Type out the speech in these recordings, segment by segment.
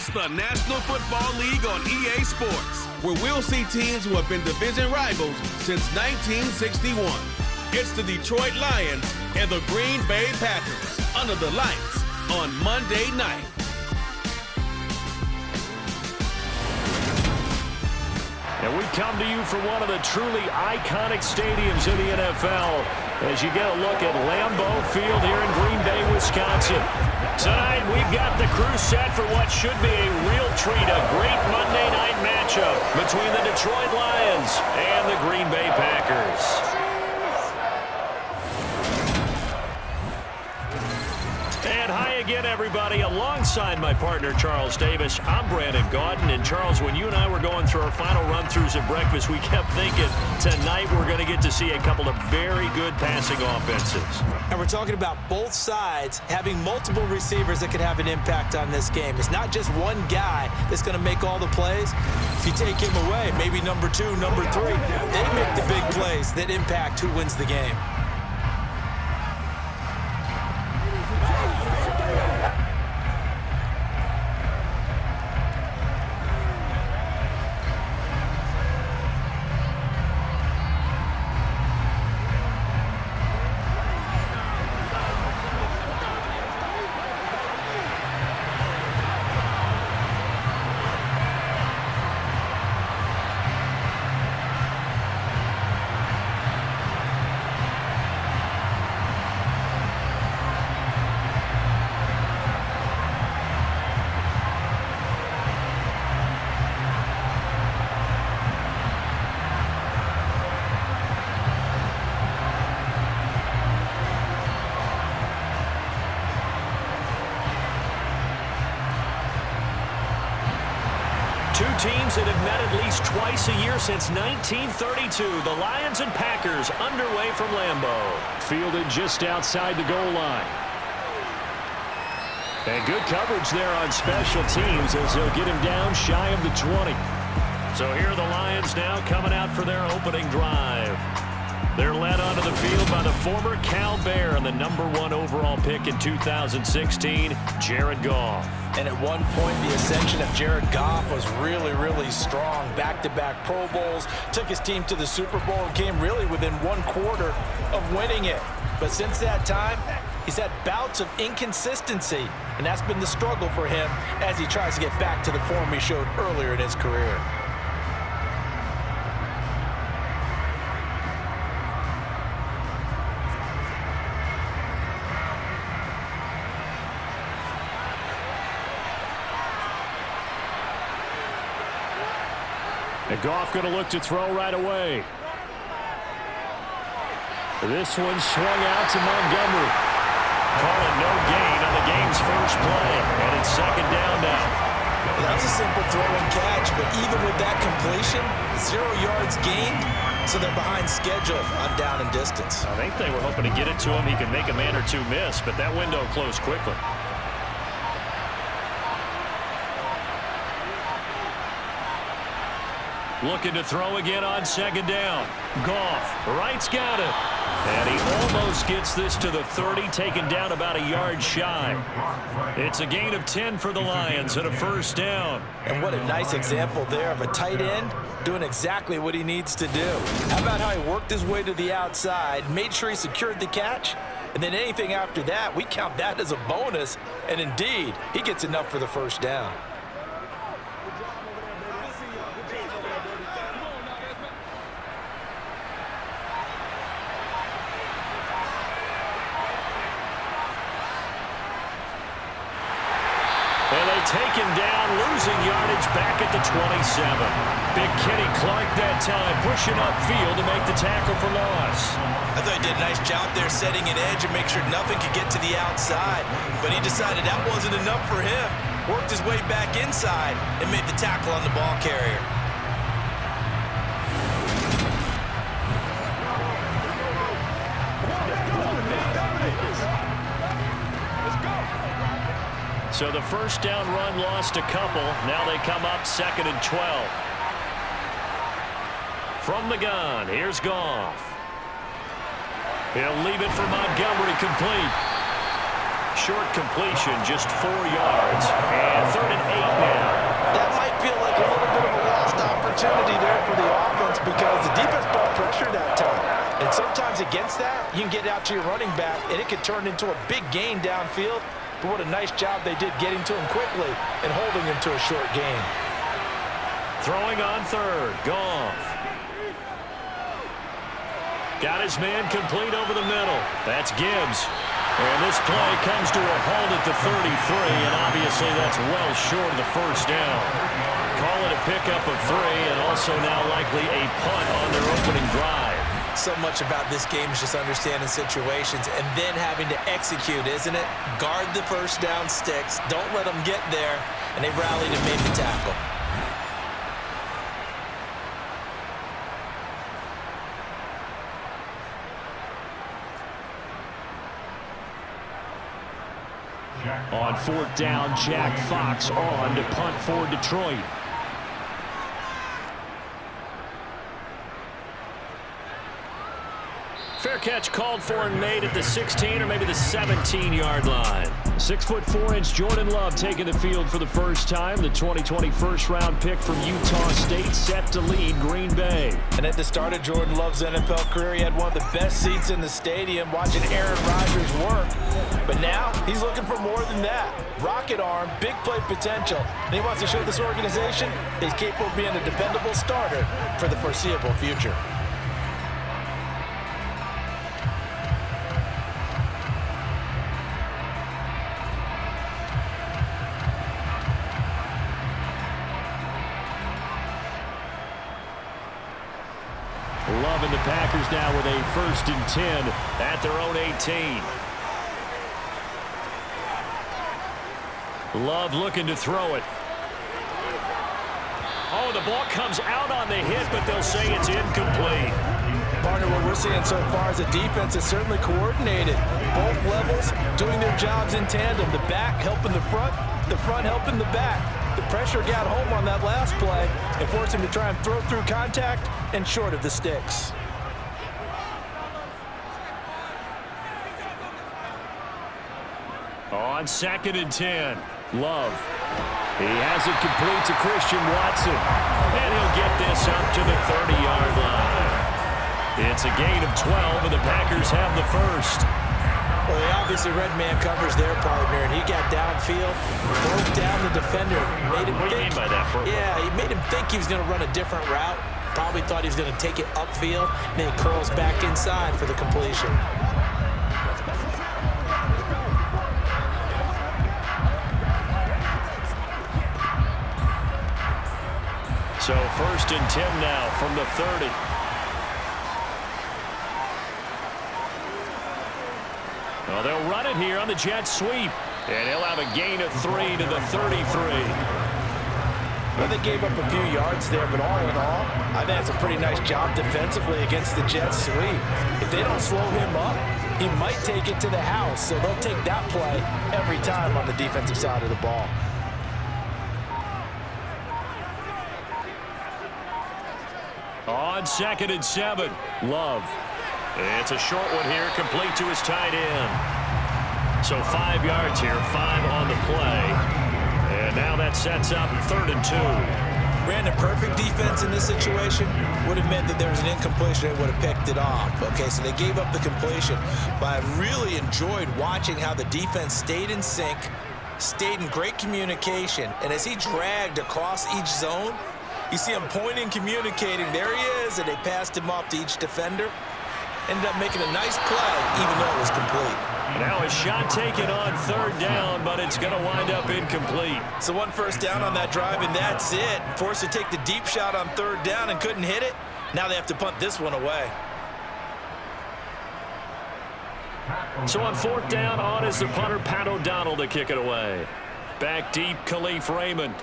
It's the National Football League on EA Sports, where we'll see teams who have been division rivals since 1961. It's the Detroit Lions and the Green Bay Packers under the lights on Monday night. And we come to you from one of the truly iconic stadiums in the NFL as you get a look at Lambeau Field here in Green Bay, Wisconsin. Tonight, we've got the crew set for what should be a real treat, a great Monday night matchup between the Detroit Lions and the Green Bay Packers. And hi again, everybody. Alongside my partner, Charles Davis, I'm Brandon Gaudin. And Charles, when you and I were going through our final run-throughs at breakfast, we kept thinking tonight we're going to get to see a couple of very good passing offenses. And we're talking about both sides having multiple receivers that could have an impact on this game. It's not just one guy that's going to make all the plays. If you take him away, maybe number 2, number 3, they make the big plays that impact who wins the game. Teams that have met at least twice a year since 1932. The Lions and Packers underway from Lambeau. Fielded just outside the goal line. And good coverage there on special teams as they'll get him down shy of the 20. So here are the Lions now coming out for their opening drive. They're led onto the field by the former Cal Bear and the #1 overall pick in 2016, Jared Goff. And at one point, the ascension of Jared Goff was really, really strong. Back-to-back Pro Bowls, took his team to the Super Bowl, and came really within 1/4 of winning it. But since that time, he's had bouts of inconsistency, and that's been the struggle for him as he tries to get back to the form he showed earlier in his career. And Goff going to look to throw right away. This one swung out to Montgomery. Call it no gain on the game's first play. And it's second down now. Well, that was a simple throw and catch, but even with that completion, 0 yards gained, so they're behind schedule on down and distance. I think they were hoping to get it to him. He could make a man or two miss, but that window closed quickly. Looking to throw again on second down. Goff, right's got it. And he almost gets this to the 30, taken down about a yard shy. It's a gain of 10 for the Lions and a first down. And what a nice example there of a tight end doing exactly what he needs to do. How about how he worked his way to the outside, made sure he secured the catch, and then anything after that, we count that as a bonus. And indeed, he gets enough for the first down. Take him down, losing yardage back at the 27. Big Kenny Clark that time, pushing upfield to make the tackle for loss. I thought he did a nice job there setting an edge and make sure nothing could get to the outside. But he decided that wasn't enough for him. Worked his way back inside and made the tackle on the ball carrier. So the first down run lost a couple. Now they come up 2nd and 12. From the gun, here's Goff. He'll leave it for Montgomery, complete. Short completion, just 4 yards. And 3rd and 8 now. That might feel like a little bit of a lost opportunity there for the offense because the defense brought pressure that time. And sometimes against that, you can get out to your running back, and it could turn into a big gain downfield. But what a nice job they did getting to him quickly and holding him to a short gain. Throwing on 3rd, Goff. Got his man complete over the middle. That's Gibbs. And this play comes to a halt at the 33, and obviously that's well short of the first down. Call it a pickup of 3, and also now likely a punt on their opening drive. So much about this game is just understanding situations and then having to execute, isn't it? Guard the first down sticks. Don't let them get there. And they rallied and made the tackle. On 4th down, Jack Fox on to punt for Detroit. Fair catch called for and made at the 16 or maybe the 17-yard line. 6'4" Jordan Love taking the field for the first time. The 2020 first-round pick from Utah State set to lead Green Bay. And at the start of Jordan Love's NFL career, he had one of the best seats in the stadium watching Aaron Rodgers work. But now he's looking for more than that. Rocket arm, big play potential. And he wants to show this organization he's capable of being a dependable starter for the foreseeable future. Love and the Packers now with a 1st and 10 at their own 18. Love looking to throw it. Oh, the ball comes out on the hit, but they'll say it's incomplete. Partner, what we're seeing so far is the defense is certainly coordinated. Both levels doing their jobs in tandem. The back helping the front helping the back. The pressure got home on that last play and forced him to try and throw through contact and short of the sticks. On 2nd and 10, Love. He has it complete to Christian Watson. And he'll get this up to the 30-yard line. It's a gain of 12, and the Packers have the first. Well, they obviously red man covers their partner, and he got downfield, broke down the defender, made him what do you mean by that, bro? Yeah, he made him think he was going to run a different route. Probably thought he was going to take it upfield, and then he curls back inside for the completion. So 1st and 10 now from the 30. Well, they'll run it here on the jet sweep. And he'll have a gain of 3 to the 33. Well, they gave up a few yards there, but all in all, I think that's a pretty nice job defensively against the jet sweep. If they don't slow him up, he might take it to the house. So they'll take that play every time on the defensive side of the ball. On 2nd and 7, Love. It's a short one here, complete to his tight end. So 5 yards here, 5 on the play. And now that sets up 3rd and 2. Brandon, perfect defense in this situation would have meant that there was an incompletion. They would have picked it off. Okay, so they gave up the completion. But I really enjoyed watching how the defense stayed in sync, stayed in great communication. And as he dragged across each zone, you see him pointing, communicating. There he is, and they passed him off to each defender. Ended up making a nice play, even though it was complete. Now a shot taken on 3rd down, but it's going to wind up incomplete. So 1 first down on that drive, and that's it. Forced to take the deep shot on 3rd down and couldn't hit it. Now they have to punt this one away. So on 4th down, on is the punter, Pat O'Donnell, to kick it away. Back deep, Khalif Raymond.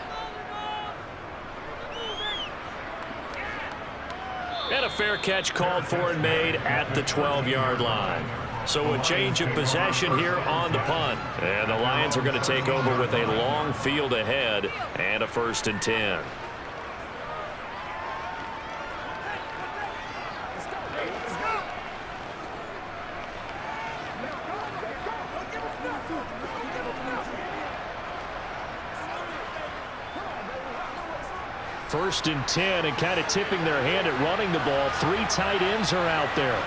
And a fair catch called for and made at the 12-yard line. So a change of possession here on the punt. And the Lions are going to take over with a long field ahead and a 1st and 10. 1st and 10, and kind of tipping their hand at running the ball. 3 tight ends are out there.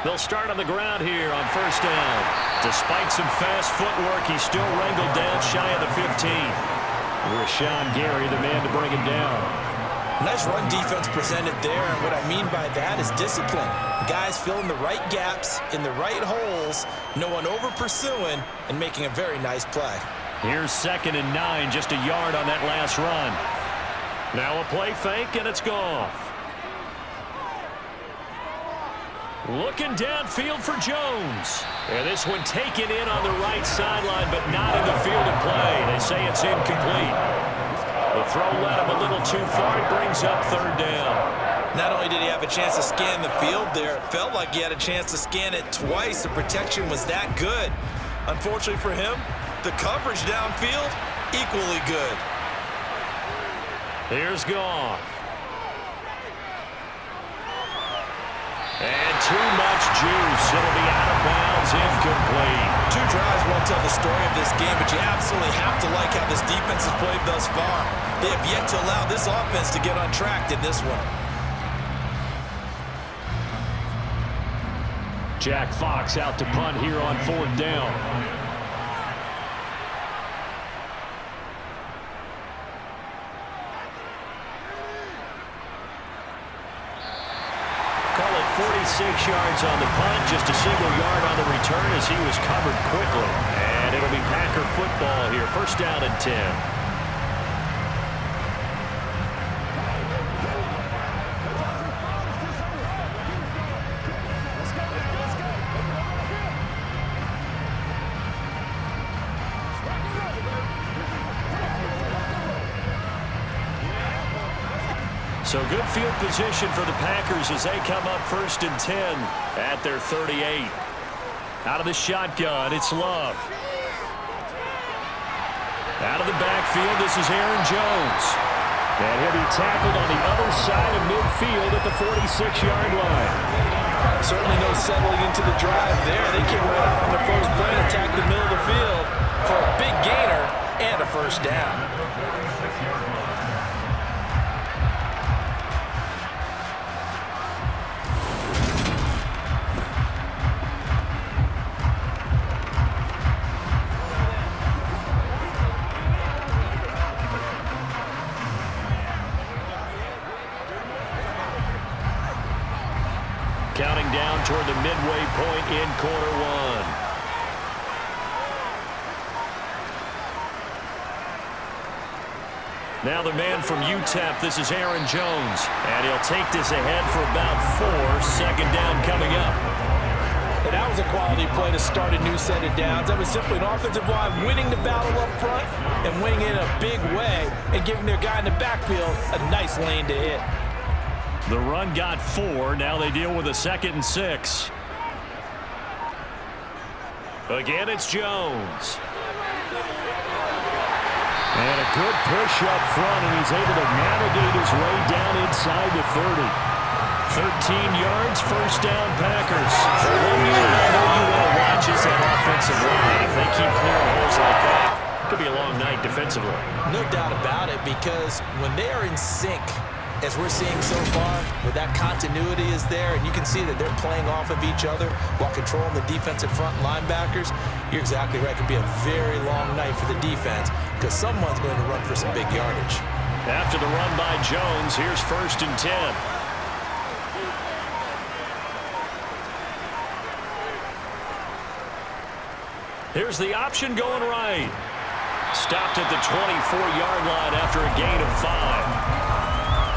They'll start on the ground here on 1st down. Despite some fast footwork, he's still wrangled down shy of the 15. Rashawn Gary, the man to bring him down. Nice run defense presented there, and what I mean by that is discipline. Guys filling the right gaps in the right holes, no one over pursuing, and making a very nice play. Here's 2nd and 9, just a yard on that last run. Now a play fake, and it's gone. Looking downfield for Jones. And this one taken in on the right sideline, but not in the field of play. They say it's incomplete. The throw led him a little too far. It brings up 3rd down. Not only did he have a chance to scan the field there, it felt like he had a chance to scan it twice. The protection was that good. Unfortunately for him, the coverage downfield, equally good. Here's Goff. And too much juice. It'll be out of bounds, incomplete. 2 drives won't tell the story of this game, but you absolutely have to like how this defense has played thus far. They have yet to allow this offense to get untracked in this one. Jack Fox out to punt here on 4th down. Call it 46 yards on the punt, just a single yard on the return as he was covered quickly. And it'll be Packer football here, 1st down and 10. So good field position for the Packers as they come up 1st and 10 at their 38. Out of the shotgun, it's Love. Out of the backfield, this is Aaron Jones. And he'll be tackled on the other side of midfield at the 46-yard line. Certainly no settling into the drive there. They came right out on the first play and attacked the middle of the field for a big gainer and a 1st down. Counting down toward the midway point in quarter 1. Now the man from UTEP, this is Aaron Jones. And he'll take this ahead for about 4. 2nd down coming up. And that was a quality play to start a new set of downs. That was simply an offensive line winning the battle up front and winning it in a big way and giving their guy in the backfield a nice lane to hit. The run got 4. Now they deal with a 2nd and 6. Again, it's Jones. And a good push up front, and he's able to navigate his way down inside the 30. 13 yards, 1st down Packers. One year I know you want to watch is that offensive line. If they keep clearing holes like that, it could be a long night defensively. No doubt about it, because when they are in sync, as we're seeing so far, where that continuity is there, and you can see that they're playing off of each other while controlling the defensive front linebackers, you're exactly right. It could be a very long night for the defense because someone's going to run for some big yardage. After the run by Jones, here's 1st and 10. Here's the option going right. Stopped at the 24-yard line after a gain of 5.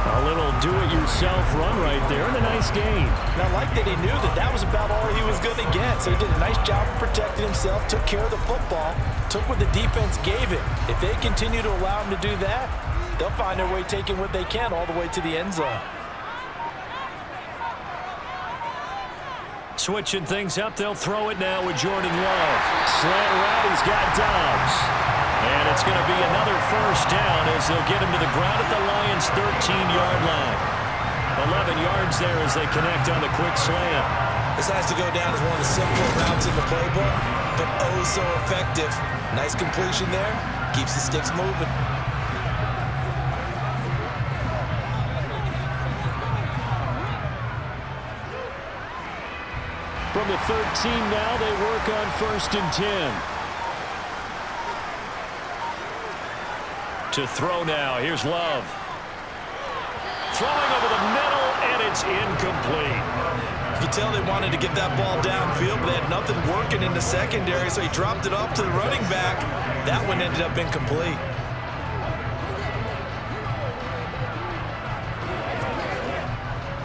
A little do-it-yourself run right there and a nice gain. Now, like that, he knew that that was about all he was going to get. So he did a nice job of protecting himself, took care of the football, took what the defense gave him. If they continue to allow him to do that, they'll find their way taking what they can all the way to the end zone. Switching things up, they'll throw it now with Jordan Love. Slant route, he's got Dobbs. And it's going to be another 1st down as they'll get him to the ground at the Lions' 13-yard line. 11 yards there as they connect on the quick slant. This has to go down as one of the simpler routes in the playbook, but oh so effective. Nice completion there. keeps the sticks moving. From the 13 now, they work on 1st and 10. To throw now, here's Love. Throwing over the middle, and it's incomplete. You can tell they wanted to get that ball downfield, but they had nothing working in the secondary, so he dropped it off to the running back. That one ended up incomplete.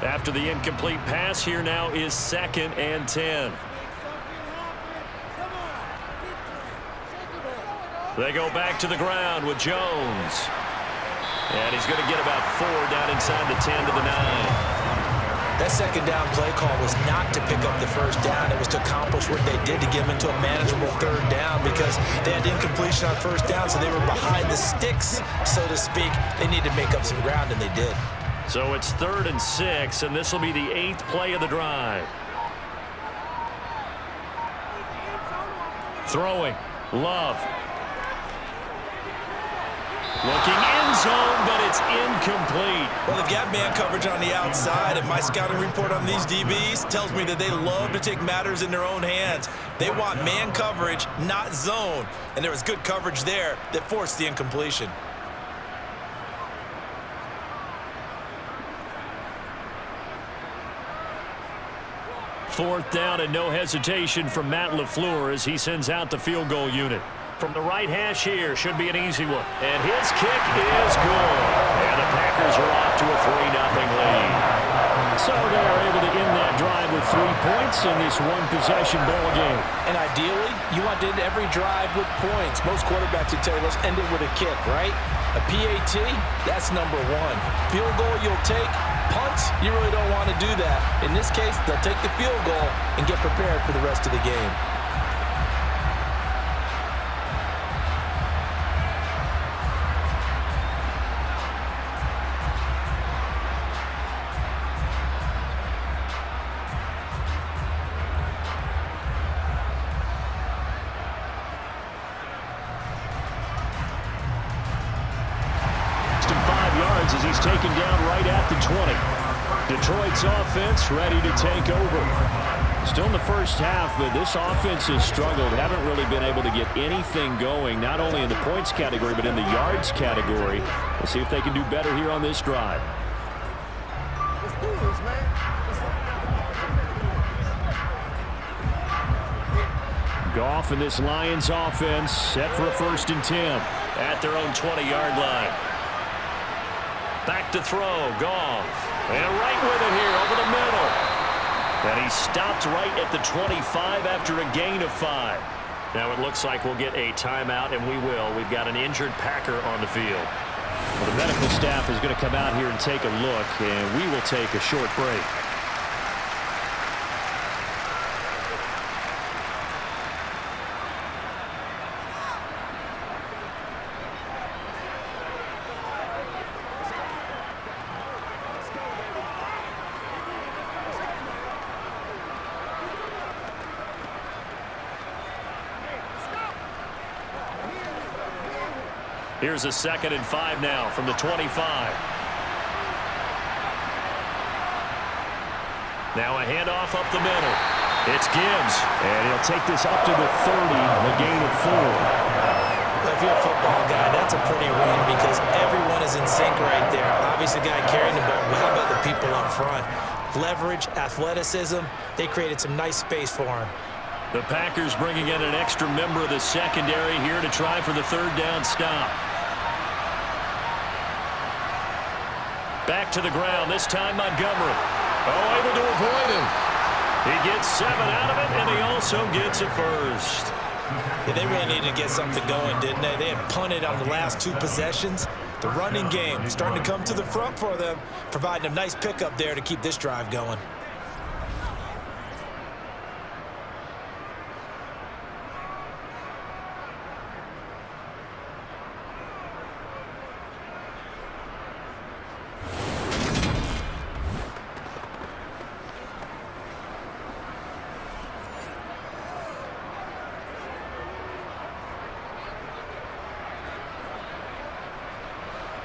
After the incomplete pass, here now is 2nd and 10. They go back to the ground with Jones. And he's going to get about 4 down inside the 10 to the 9. That second down play call was not to pick up the first down. It was to accomplish what they did to get them into a manageable 3rd down because they had incompletion on 1st down, so they were behind the sticks, so to speak. They needed to make up some ground, and they did. So it's 3rd and 6, and this will be the 8th play of the drive. Throwing. Love. Looking end zone, but it's incomplete. Well, they've got man coverage on the outside, and my scouting report on these DBs tells me that they love to take matters in their own hands. They want man coverage, not zone. And there was good coverage there that forced the incompletion. Fourth down and no hesitation from Matt LaFleur as he sends out the field goal unit. From the right hash here, should be an easy one. And his kick is good. And the Packers are off to a 3-0 lead. So they are able to end that drive with 3 points in this one-possession ball game. And ideally, you want to end every drive with points. Most quarterbacks would tell you, let's end it with a kick, right? A PAT, that's number 1. Field goal you'll take. Punts, you really don't want to do that. In this case, they'll take the field goal and get prepared for the rest of the game. As he's taken down right at the 20. Detroit's offense ready to take over. Still in the first half, but this offense has struggled. Haven't really been able to get anything going, not only in the points category, but in the yards category. We'll see if they can do better here on this drive. Let's do this, man. Goff and this Lions offense set for a 1st and 10 at their own 20-yard line. Back to throw, Goff. And right with it here over the middle. And he stopped right at the 25 after a gain of 5. Now it looks like we'll get a timeout, and we will. We've got an injured Packer on the field. Well, the medical staff is going to come out here and take a look, and we will take a short break. Here's a 2nd and 5 now from the 25. Now a handoff up the middle. It's Gibbs, and he'll take this up to the 30, a gain of 4. If you're a football guy, that's a pretty win because everyone is in sync right there. Obviously, the guy carrying the ball, but how about the people up front? Leverage, athleticism, they created some nice space for him. The Packers bringing in an extra member of the secondary here to try for the 3rd down stop. Back to the ground, this time Montgomery. Oh, able to avoid him. He gets 7 out of it, and he also gets a 1st. Yeah, they really needed to get something going, didn't they? They had punted on the last 2 possessions. The running game starting to come to the front for them, providing a nice pickup there to keep this drive going.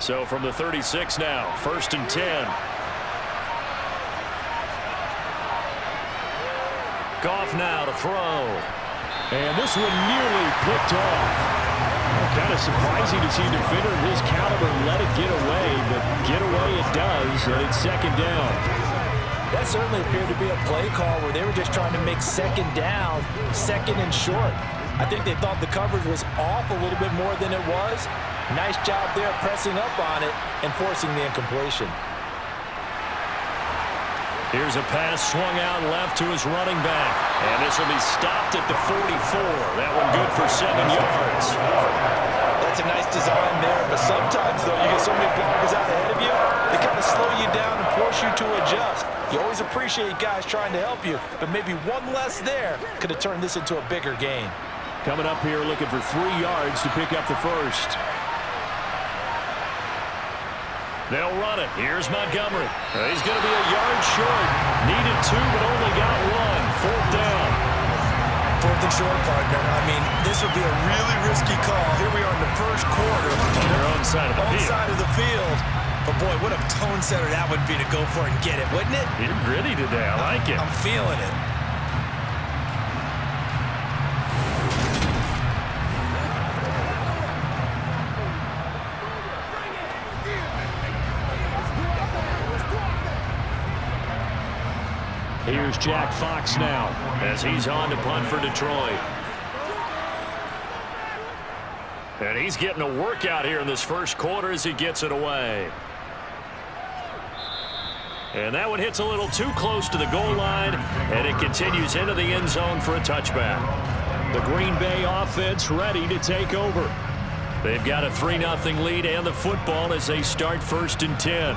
So from the 36 now, 1st and 10. Goff now to throw. And this one nearly picked off. Kind of surprising to see a defender of his caliber let it get away, but get away it does, and it's 2nd down. That certainly appeared to be a play call where they were just trying to make 2nd down, 2nd and short. I think they thought the coverage was off a little bit more than it was. Nice job there pressing up on it and forcing the incompletion. Here's a pass swung out left to his running back. And this will be stopped at the 44. That one good for 7 yards. That's a nice design there, but sometimes, though, you get so many blockers out ahead of you, they kind of slow you down and force you to adjust. You always appreciate guys trying to help you, but maybe one less there could have turned this into a bigger gain. Coming up here looking for 3 yards to pick up the first. They'll run it. Here's Montgomery. He's going to be a yard short. Needed 2, but only got 1. 4th down. 4th and short, partner. I mean, this would be a really risky call. Here we are in the first quarter. On their own side of the field. Side of the field. But, boy, what a tone setter that would be to go for it and get it, wouldn't it? You're gritty today. I like it. I'm feeling it. Here's Jack Fox now as he's on to punt for Detroit. And he's getting a workout here in this first quarter as he gets it away. And that one hits a little too close to the goal line, and it continues into the end zone for a touchback. The Green Bay offense ready to take over. They've got a 3-0 lead and the football as they start 1st and 10.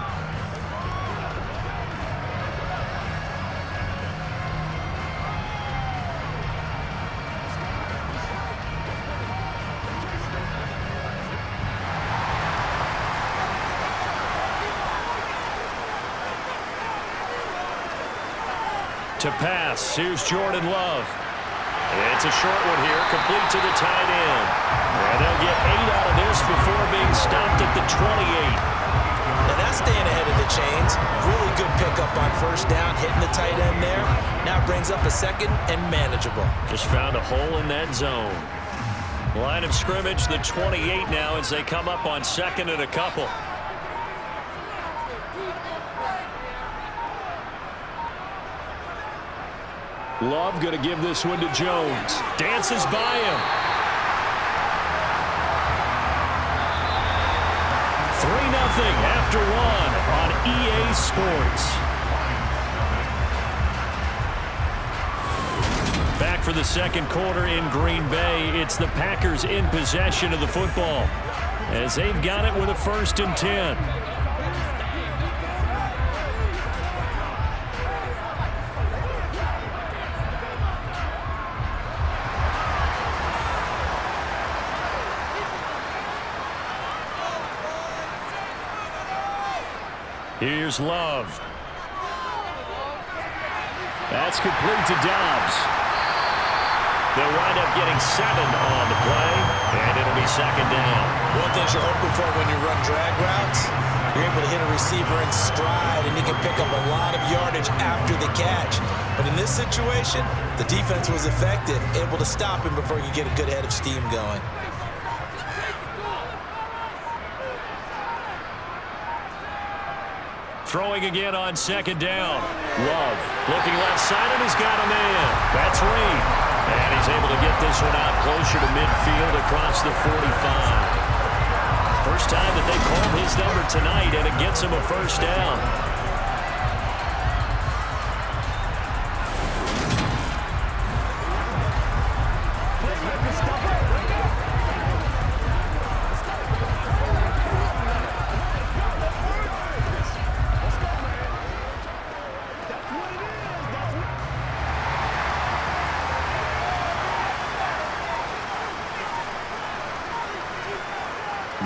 To pass, here's Jordan Love. It's a short one here, complete to the tight end. And they'll get 8 out of this before being stopped at the 28. Now that's staying ahead of the chains. Really good pickup on 1st down, hitting the tight end there. Now brings up a 2nd and manageable. Just found a hole in that zone. Line of scrimmage, the 28 now as they come up on 2nd and a couple. Love going to give this one to Jones. Dances by him. 3-0 after 1 on EA Sports. Back for the 2nd quarter in Green Bay. It's the Packers in possession of the football as they've got it with a 1st and 10. Here's Love. That's complete to Dobbs. They'll wind up getting 7 on the play, and it'll be 2nd down. One thing you're hoping for when you run drag routes, you're able to hit a receiver in stride, and he can pick up a lot of yardage after the catch. But in this situation, the defense was effective, able to stop him before he could get a good head of steam going. Throwing again on 2nd down. Love looking left side, and he's got a man. That's Reed. And he's able to get this one out closer to midfield across the 45. First time that they called his number tonight, and it gets him a 1st down.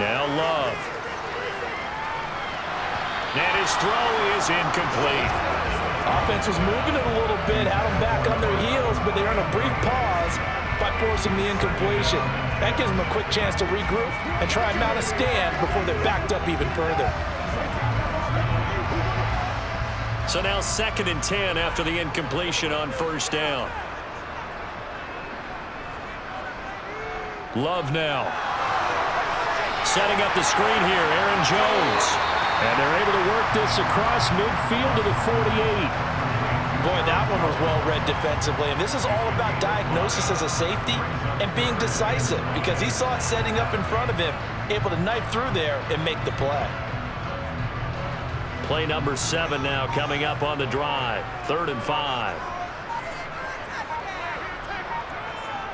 Now Love. And his throw is incomplete. Offense was moving it a little bit, had them back on their heels, but they're in a brief pause. by forcing the incompletion. That gives them a quick chance to regroup and try and mount a stand before they're backed up even further. So now 2nd and 10 after the incompletion on 1st down. Love now. Setting up the screen here, Aaron Jones. And they're able to work this across midfield to the 48. Boy, that one was well read defensively. And this is all about diagnosis as a safety and being decisive because he saw it setting up in front of him, able to knife through there and make the play. Play number 7 now coming up on the drive. 3rd and 5.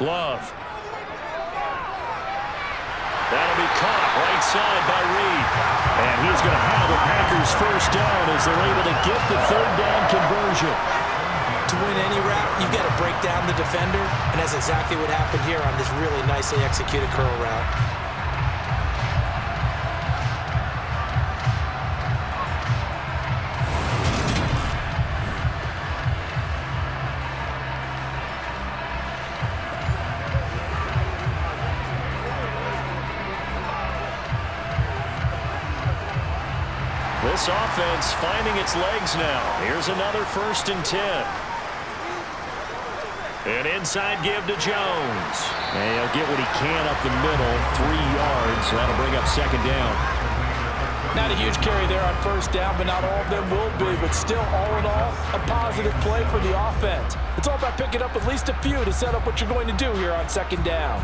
Glove. That'll be caught right side by Reed. And he's going to have the Packers 1st down as they're able to get the 3rd down conversion. To win any route, you've got to break down the defender, and that's exactly what happened here on this really nicely executed curl route. This offense finding its legs now. Here's another 1st and 10. An inside give to Jones. And he'll get what he can up the middle, 3 yards. That'll bring up 2nd down. Not a huge carry there on 1st down, but not all of them will be. But still, all in all, a positive play for the offense. It's all about picking up at least a few to set up what you're going to do here on 2nd down.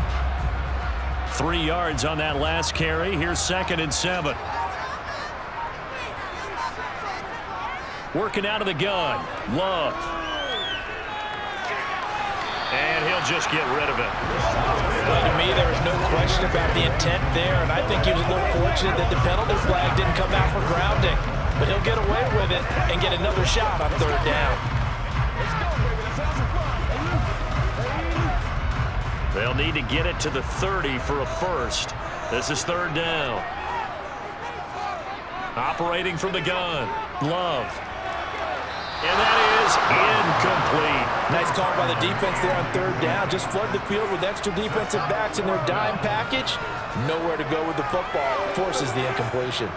3 yards on that last carry. Here's 2nd and 7. Working out of the gun. Love. And he'll just get rid of it. Well, to me, there was no question about the intent there, and I think he was a little fortunate that the penalty flag didn't come out for grounding. But he'll get away with it and get another shot on 3rd down. They'll need to get it to the 30 for a 1st. This is 3rd down. Operating from the gun. Love. And that is incomplete. Nice call by the defense there on 3rd down. Just flood the field with extra defensive backs in their dime package. Nowhere to go with the football. Forces the incompletion.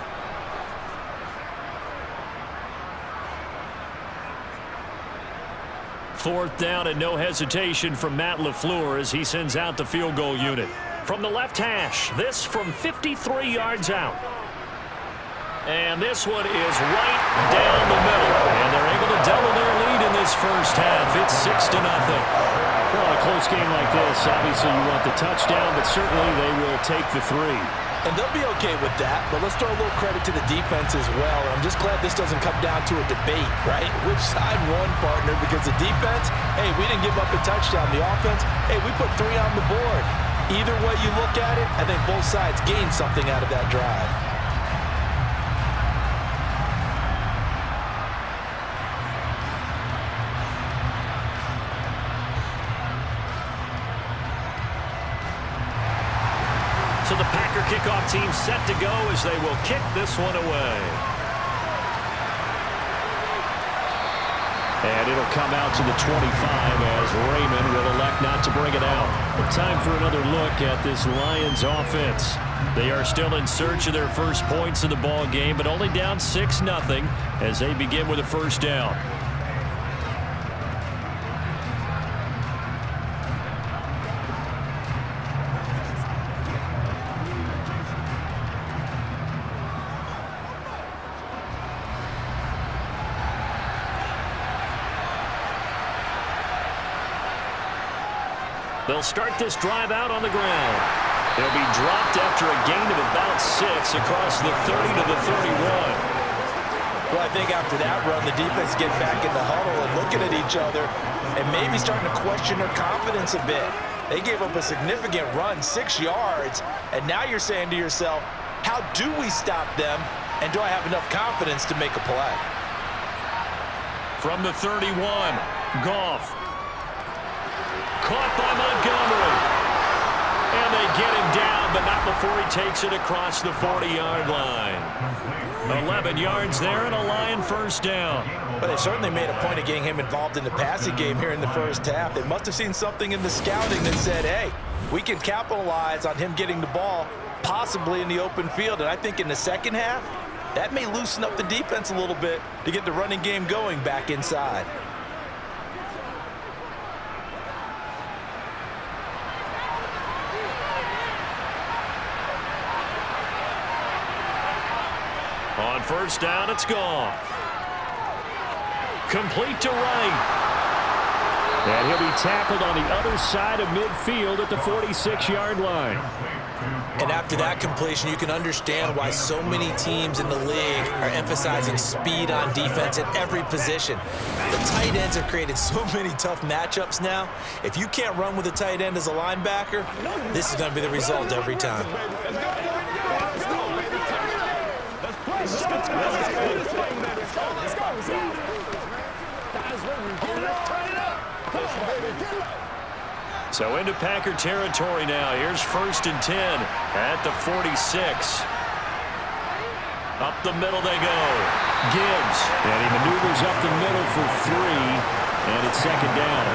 Fourth down and no hesitation from Matt LaFleur as he sends out the field goal unit. From the left hash, this from 53 yards out. And this one is right down the middle. And they're able to double their lead in this 1st half. It's 6-0. Well, a close game like this, obviously you want the touchdown, but certainly they will take the 3. And they'll be okay with that, but let's throw a little credit to the defense as well. I'm just glad this doesn't come down to a debate, right? Which side won, partner? Because the defense, hey, we didn't give up a touchdown. The offense, hey, we put 3 on the board. Either way you look at it, I think both sides gained something out of that drive. So the Packer kickoff team set to go as they will kick this one away. And it'll come out to the 25 as Raymond will elect not to bring it out. Time for another look at this Lions offense. They are still in search of their first points of the ball game, but only down 6-0 as they begin with a 1st down. They'll start this drive out on the ground. They'll be dropped after a gain of about 6 across the 30 to the 31. Well, I think after that run, the defense get back in the huddle and looking at each other and maybe starting to question their confidence a bit. They gave up a significant run, 6 yards, and now you're saying to yourself, how do we stop them, and do I have enough confidence to make a play? From the 31, Goff. Caught by Montgomery. And they get him down down, but not before he takes it across the 40-yard line. 11 yards there and a Lion first down. But they certainly made a point of getting him involved in the passing game here in the first half. They must have seen something in the scouting that said, hey, we can capitalize on him getting the ball possibly in the open field. And I think in the second half, that may loosen up the defense a little bit to get the running game going back inside. On first down, it's Goff. Complete to Wright. And he'll be tackled on the other side of midfield at the 46-yard line. And after that completion, you can understand why so many teams in the league are emphasizing speed on defense at every position. The tight ends have created so many tough matchups now. If you can't run with a tight end as a linebacker, this is going to be the result every time. So into Packer territory now. Here's 1st and 10 at the 46. Up the middle they go. Gibbs. And he maneuvers up the middle for 3. And it's 2nd down.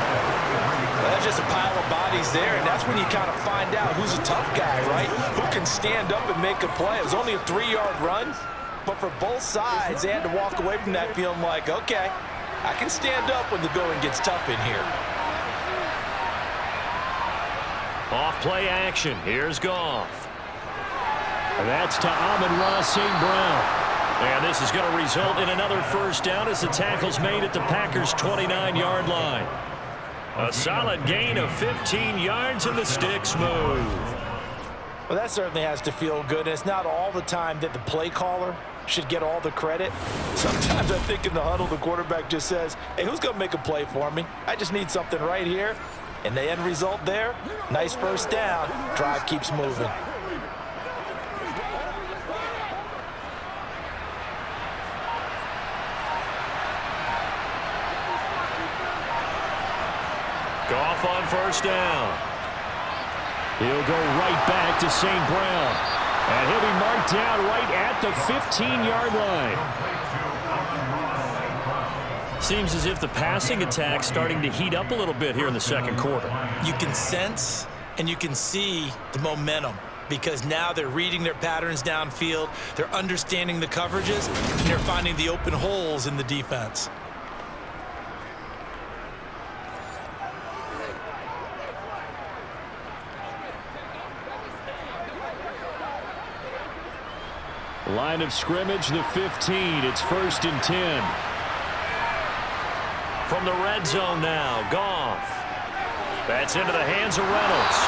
Well, that's just a pile of bodies there, and that's when you kind of find out who's a tough guy, right? Who can stand up and make a play. It was only a 3-yard run, but for both sides, they had to walk away from that feeling like, okay, I can stand up when the going gets tough in here. Off play action. Here's Goff. And that's to Amon-Ra St. Brown. And this is going to result in another first down as the tackle's made at the Packers' 29-yard line. A solid gain of 15 yards and the sticks move. Well, that certainly has to feel good. And it's not all the time that the play caller should get all the credit. Sometimes I think in the huddle, the quarterback just says, hey, who's going to make a play for me? I just need something right here. And the end result there, nice first down. Drive keeps moving. Goff on first down. He'll go right back to St. Brown. And he'll be marked down right at the 15-yard line. Seems as if the passing attack's starting to heat up a little bit here in the second quarter. You can sense and you can see the momentum because now they're reading their patterns downfield, they're understanding the coverages, and they're finding the open holes in the defense. Line of scrimmage, the 15. It's 1st and 10. From the red zone now, Goff. That's into the hands of Reynolds.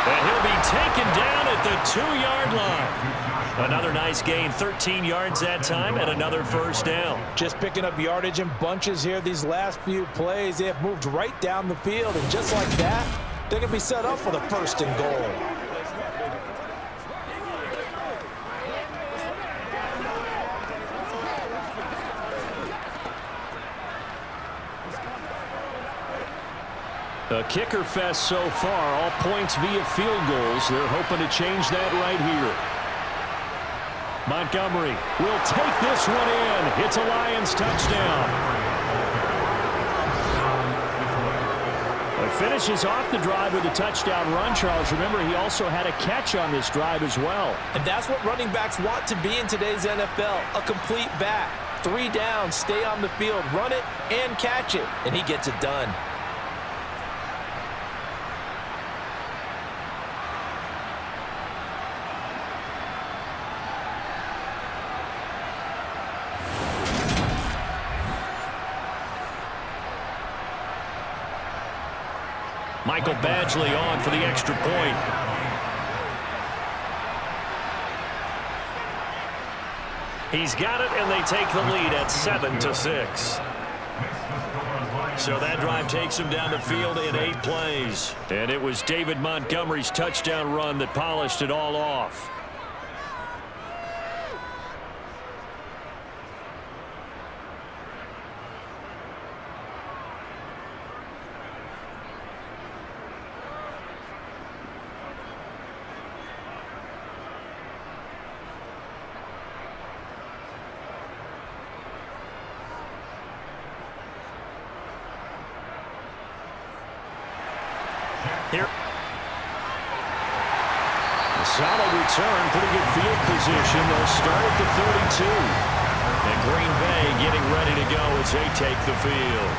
And he'll be taken down at the 2-yard line. Another nice gain, 13 yards that time, and another first down. Just picking up yardage in bunches here these last few plays. They have moved right down the field, and just like that, they're going to be set up for the 1st and goal. A kicker fest so far, all points via field goals. They're hoping to change that right here. Montgomery will take this one in. It's a Lions touchdown. It finishes off the drive with a touchdown run, Charles. Remember, he also had a catch on this drive as well. And that's what running backs want to be in today's NFL, a complete back. 3 down, stay on the field, run it, and catch it. And he gets it done. Michael Badgley on for the extra point. He's got it, and they take the lead at 7-6. So that drive takes him down the field in 8 plays. And it was David Montgomery's touchdown run that polished it all off. Here. A solid return, pretty good field position. They'll start at the 32. And Green Bay getting ready to go as they take the field.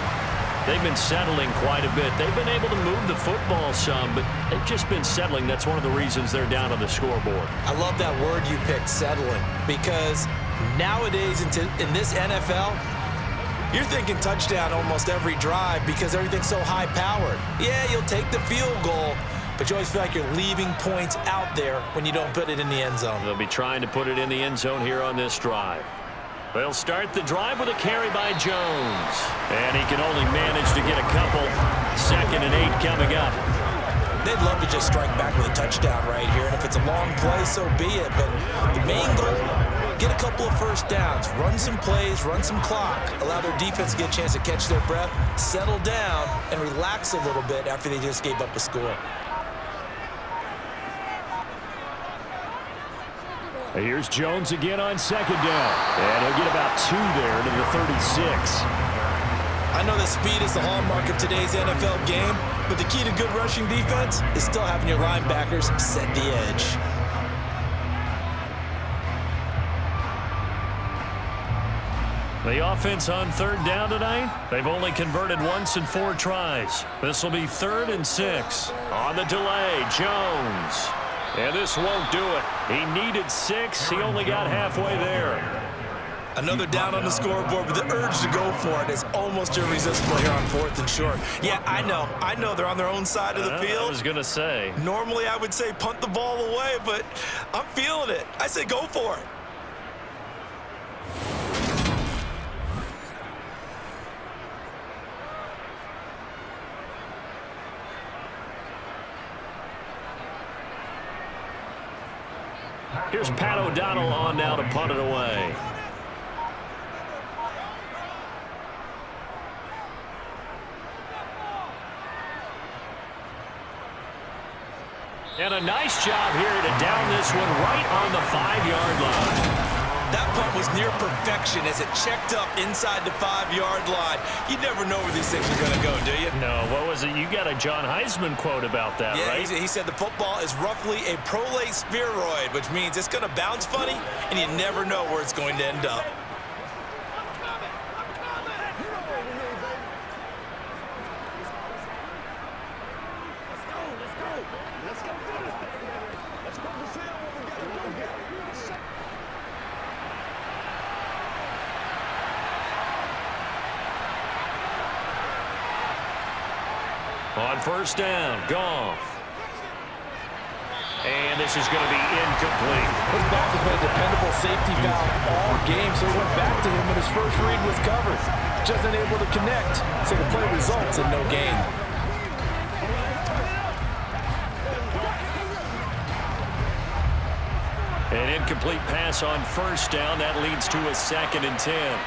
They've been settling quite a bit. They've been able to move the football some, but they've just been settling. That's one of the reasons they're down on the scoreboard. I love that word you picked, settling, because nowadays in this NFL, you're thinking touchdown almost every drive because everything's so high-powered. Yeah, you'll take the field goal, but you always feel like you're leaving points out there when you don't put it in the end zone. They'll be trying to put it in the end zone here on this drive. They'll start the drive with a carry by Jones. And he can only manage to get a couple. 2nd and 8 coming up. They'd love to just strike back with a touchdown right here. And if it's a long play, so be it. But the main goal, get a couple of first downs. Run some plays, run some clock. Allow their defense to get a chance to catch their breath, settle down, and relax a little bit after they just gave up a score. Here's Jones again on 2nd down. And he'll get about 2 there to the 36. I know that speed is the hallmark of today's NFL game, but the key to good rushing defense is still having your linebackers set the edge. The offense on 3rd down tonight, they've only converted once in 4 tries. This will be 3rd and 6. On the delay, Jones. And this won't do it. He needed 6. He only got halfway there. Another down on the scoreboard, but the urge to go for it is almost irresistible here on 4th and short. Yeah, I know they're on their own side of the field. I was going to say. Normally I would say punt the ball away, but I'm feeling it. I say go for it. Here's Pat O'Donnell on now to punt it away. And a nice job here to down this one right on the 5-yard line. That punt was near perfection as it checked up inside the 5-yard line. You never know where these things are going to go, do you? No, what was it? You got a John Heisman quote about that, yeah, right? He said the football is roughly a prolate spheroid, which means it's going to bounce funny, and you never know where it's going to end up. On 1st down, Goff. And this is going to be incomplete. His back has been a dependable safety valve all game, so he went back to him when his first read was covered. Just unable to connect, so the play results in no gain. An incomplete pass on 1st down. That leads to a 2nd and 10.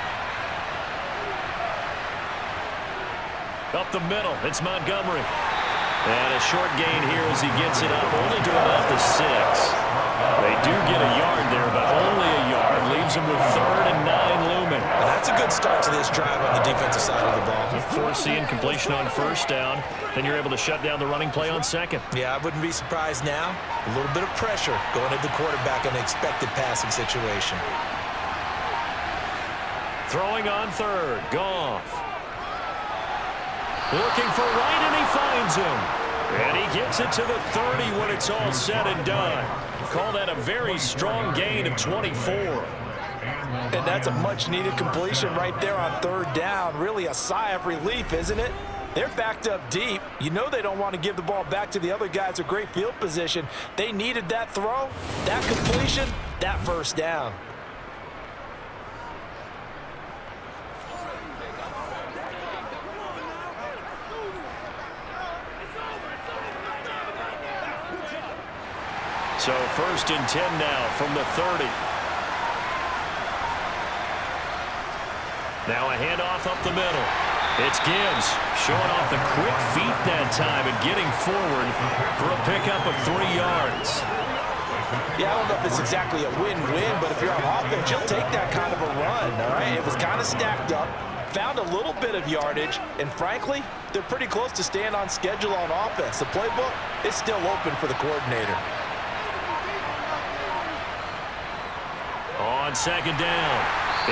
Up the middle, it's Montgomery. And a short gain here as he gets it up, only to about the 6. They do get a yard there, but only a yard. Leaves them with 3rd and 9 looming. Well, that's a good start to this drive on the defensive side of the ball. Force the incompletion on 1st down. Then you're able to shut down the running play on 2nd. Yeah, I wouldn't be surprised now. A little bit of pressure going at the quarterback in an expected passing situation. Throwing on 3rd, Goff. Looking for right, and he finds him. And he gets it to the 30 when it's all said and done. Call that a very strong gain of 24. And that's a much-needed completion right there on 3rd down. Really a sigh of relief, isn't it? They're backed up deep. You know they don't want to give the ball back to the other guys with great field position. They needed that throw, that completion, that 1st down. So 1st and 10 now from the 30. Now a handoff up the middle. It's Gibbs showing off the quick feet that time and getting forward for a pickup of 3 yards. Yeah, I don't know if it's exactly a win-win, but if you're on offense, you'll take that kind of a run, all right? It was kind of stacked up. found a little bit of yardage, and frankly, they're pretty close to staying on schedule on offense. The playbook is still open for the coordinator. On second down,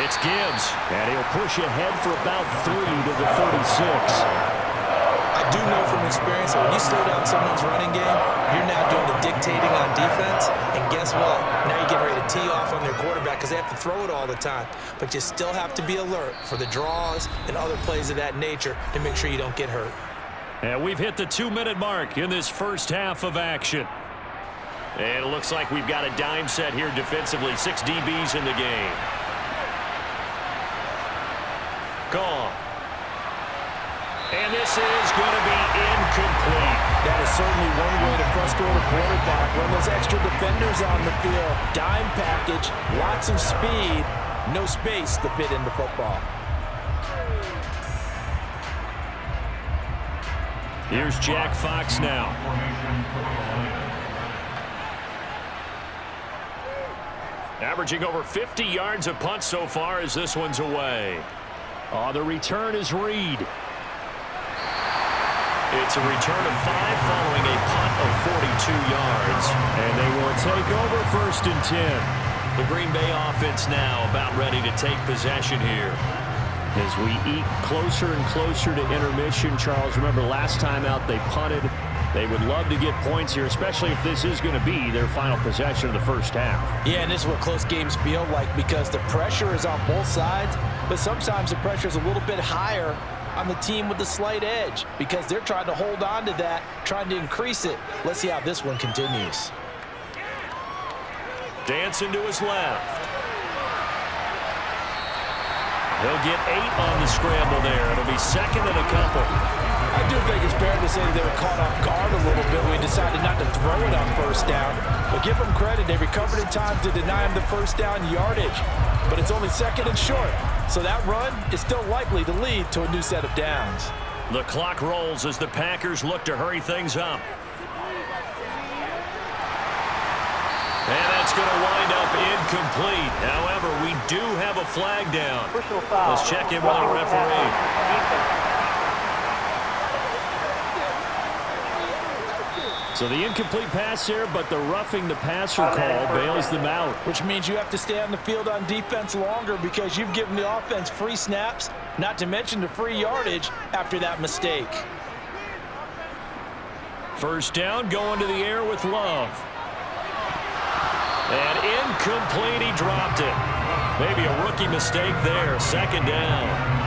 it's Gibbs. And he'll push ahead for about 3 to the 36. I do know from experience that when you slow down someone's running game, you're now doing the dictating on defense, and guess what? Now you're getting ready to tee off on their quarterback because they have to throw it all the time. But you still have to be alert for the draws and other plays of that nature to make sure you don't get hurt. And we've hit the 2-minute mark in this first half of action. And it looks like we've got a dime set here defensively. 6 DBs in the game. Gone. And this is going to be incomplete. That is certainly one way to frustrate a quarterback. Run those extra defenders on the field. Dime package, lots of speed, no space to fit into football. Here's Jack Fox now. Averaging over 50 yards a punt so far as this one's away. The return is Reed. It's a return of 5 following a punt of 42 yards. And they will take over 1st and 10. The Green Bay offense now about ready to take possession here. As we eat closer and closer to intermission, Charles, remember last time out they punted. They would love to get points here, especially if this is going to be their final possession of the first half. Yeah, and this is what close games feel like because the pressure is on both sides, but sometimes the pressure is a little bit higher on the team with the slight edge because they're trying to hold on to that, trying to increase it. Let's see how this one continues. Dancing to his left. He'll get 8 on the scramble there. It'll be 2nd and a couple. I do think it's fair to say that they were caught off guard a little bit when we decided not to throw it on 1st down. But give them credit. They recovered in time to deny him the 1st down yardage. But it's only 2nd and short. So that run is still likely to lead to a new set of downs. The clock rolls as the Packers look to hurry things up. And that's going to wind up incomplete. However, we do have a flag down. Let's check in with our referee. So the incomplete pass there, but the roughing the passer call bails them out. Which means you have to stay on the field on defense longer because you've given the offense free snaps, not to mention the free yardage after that mistake. 1st down, going to the air with Love. And incomplete, he dropped it. Maybe a rookie mistake there, 2nd down.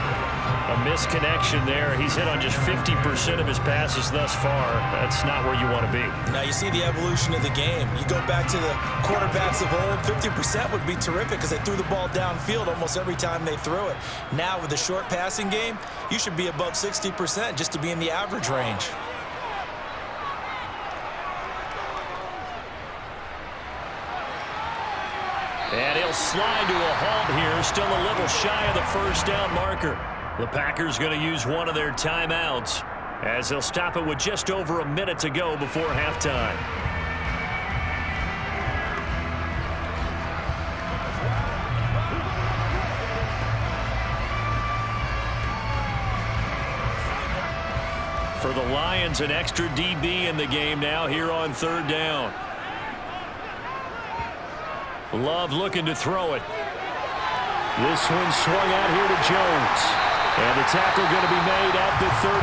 A misconnection there. He's hit on just 50% of his passes thus far. That's not where you want to be. Now you see the evolution of the game. You go back to the quarterbacks of old, 50% would be terrific because they threw the ball downfield almost every time they threw it. Now with the short passing game, you should be above 60% just to be in the average range. And he'll slide to a halt here, still a little shy of the 1st down marker. The Packers going to use one of their timeouts as they'll stop it with just over a minute to go before halftime. For the Lions, an extra DB in the game now here on 3rd down. Love looking to throw it. This one swung out here to Jones. And the tackle going to be made at the 38.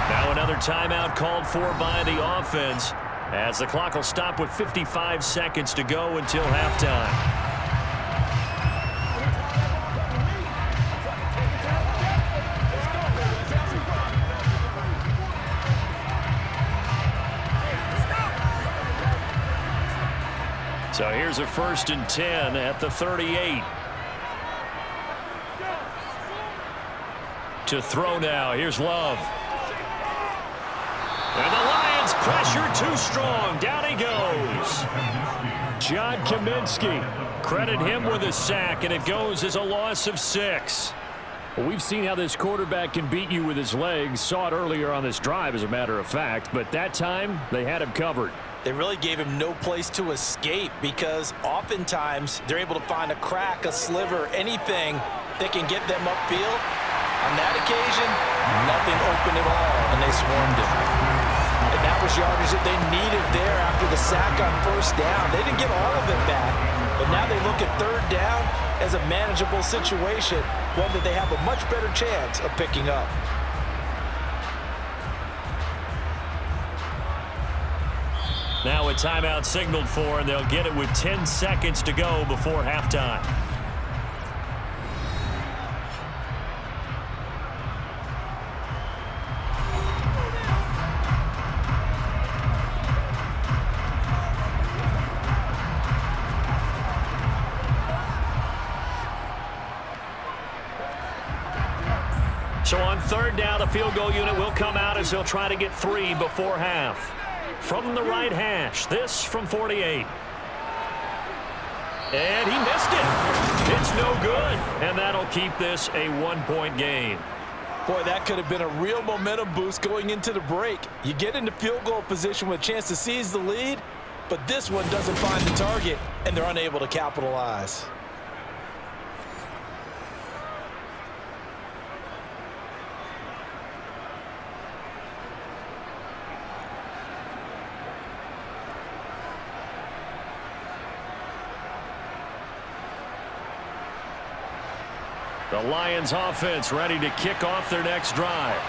Now another timeout called for by the offense as the clock will stop with 55 seconds to go until halftime. So here's a 1st and 10 at the 38. To throw now. Here's Love. And the Lions pressure too strong. Down he goes. John Kaminsky. Credit him with a sack, and it goes as a loss of 6. Well, we've seen how this quarterback can beat you with his legs. Saw it earlier on this drive, as a matter of fact. But that time, they had him covered. They really gave him no place to escape because oftentimes they're able to find a crack, a sliver, anything they can get them upfield. On that occasion, nothing open at all, and they swarmed it. And that was yardage that they needed there after the sack on first down. They didn't get all of it back, but now they look at third down as a manageable situation, one that they have a much better chance of picking up. Now a timeout signaled for, and they'll get it with 10 seconds to go before halftime. So on third down, the field goal unit will come out as they'll try to get 3 before half. From the right hash, this from 48. And he missed it. It's no good. And that'll keep this a 1-point game. Boy, that could have been a real momentum boost going into the break. You get into field goal position with a chance to seize the lead, but this one doesn't find the target, and they're unable to capitalize. The Lions offense ready to kick off their next drive.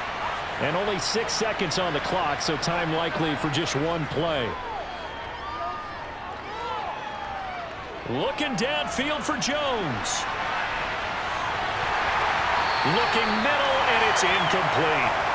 And only 6 seconds on the clock, so time likely for just one play. Looking downfield for Jones. Looking middle, and it's incomplete.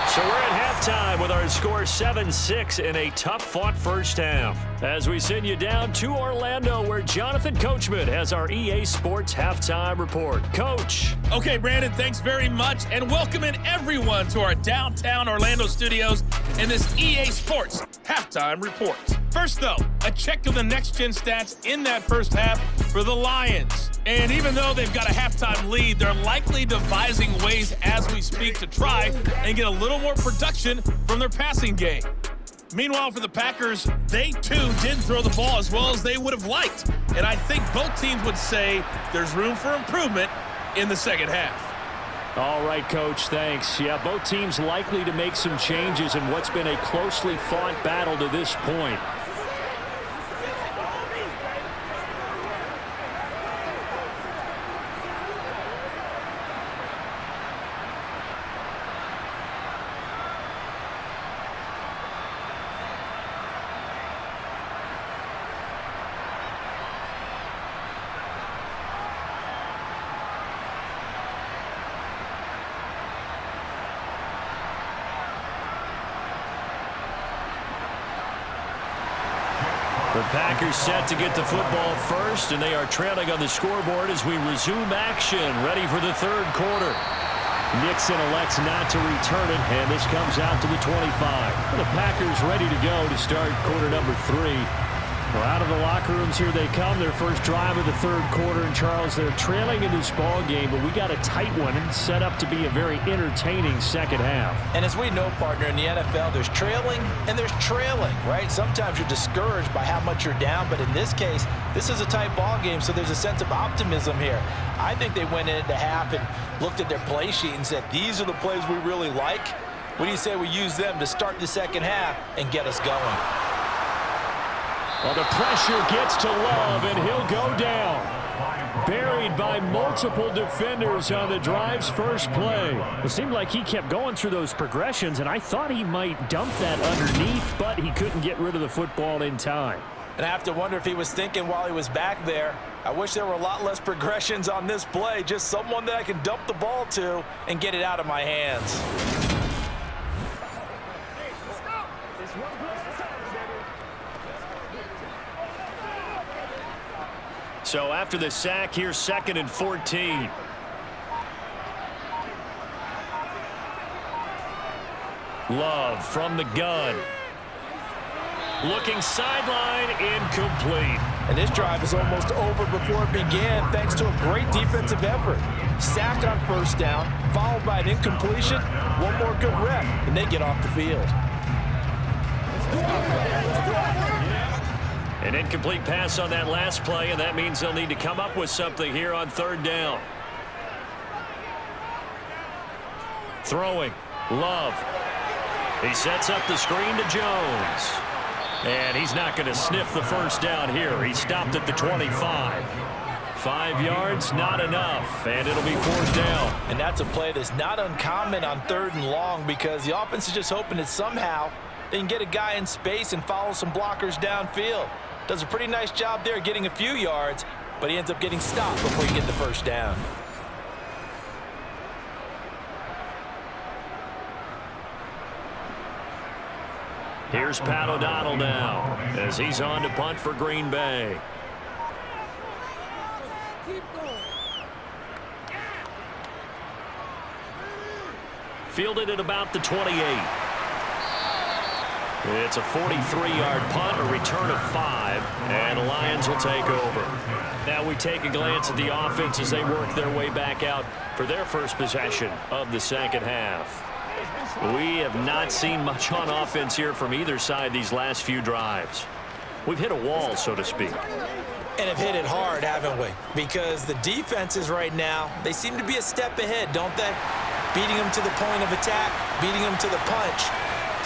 So we're at halftime with our score 7-6 in a tough-fought first half. As we send you down to Orlando, where Jonathan Coachman has our EA Sports Halftime Report. Coach. Okay, Brandon, thanks very much, and welcoming everyone to our downtown Orlando studios in this EA Sports Halftime Report. First, though, a check of the next-gen stats in that first half for the Lions. And even though they've got a halftime lead, they're likely devising ways as we speak to try and get a little more production from their passing game. Meanwhile, for the Packers, they too didn't throw the ball as well as they would have liked. And I think both teams would say there's room for improvement in the second half. All right, Coach, thanks. Yeah, both teams likely to make some changes in what's been a closely fought battle to this point. The Packers set to get the football first, and they are trailing on the scoreboard as we resume action, ready for the third quarter. Nixon elects not to return it, and this comes out to the 25. The Packers ready to go to start quarter number 3. Well, out of the locker rooms here they come, their first drive of the third quarter. And Charles, they're trailing in this ball game, but we got a tight one and set up to be a very entertaining second half. And as we know, partner, in the NFL, there's trailing and there's trailing, right? Sometimes you're discouraged by how much you're down, but in this case, this is a tight ball game, so there's a sense of optimism here. I think they went into half and looked at their play sheet and said, these are the plays we really like. What do you say we use them to start the second half and get us going? Well, the pressure gets to Love, and he'll go down. Buried by multiple defenders on the drive's first play. It seemed like he kept going through those progressions, and I thought he might dump that underneath, but he couldn't get rid of the football in time. And I have to wonder if he was thinking while he was back there, I wish there were a lot less progressions on this play, just someone that I can dump the ball to and get it out of my hands. So after the sack, here's 2nd and 14. Love from the gun. Looking sideline, incomplete. And this drive is almost over before it began, thanks to a great defensive effort. Sack on first down, followed by an incompletion. One more good rep, and they get off the field. An incomplete pass on that last play, and that means they'll need to come up with something here on third down. Throwing. Love. He sets up the screen to Jones. And he's not going to sniff the first down here. He stopped at the 25. 5 yards, not enough, and it'll be fourth down. And that's a play that's not uncommon on third and long because the offense is just hoping that somehow they can get a guy in space and follow some blockers downfield. Does a pretty nice job there getting a few yards, but he ends up getting stopped before he gets the first down. Here's Pat O'Donnell now as he's on to punt for Green Bay. Fielded at about the 28. It's a 43-yard punt, a return of 5, and the Lions will take over. Now we take a glance at the offense as they work their way back out for their first possession of the second half. We have not seen much on offense here from either side these last few drives. We've hit a wall, so to speak. And have hit it hard, haven't we? Because the defenses right now, they seem to be a step ahead, don't they? Beating them to the point of attack, beating them to the punch.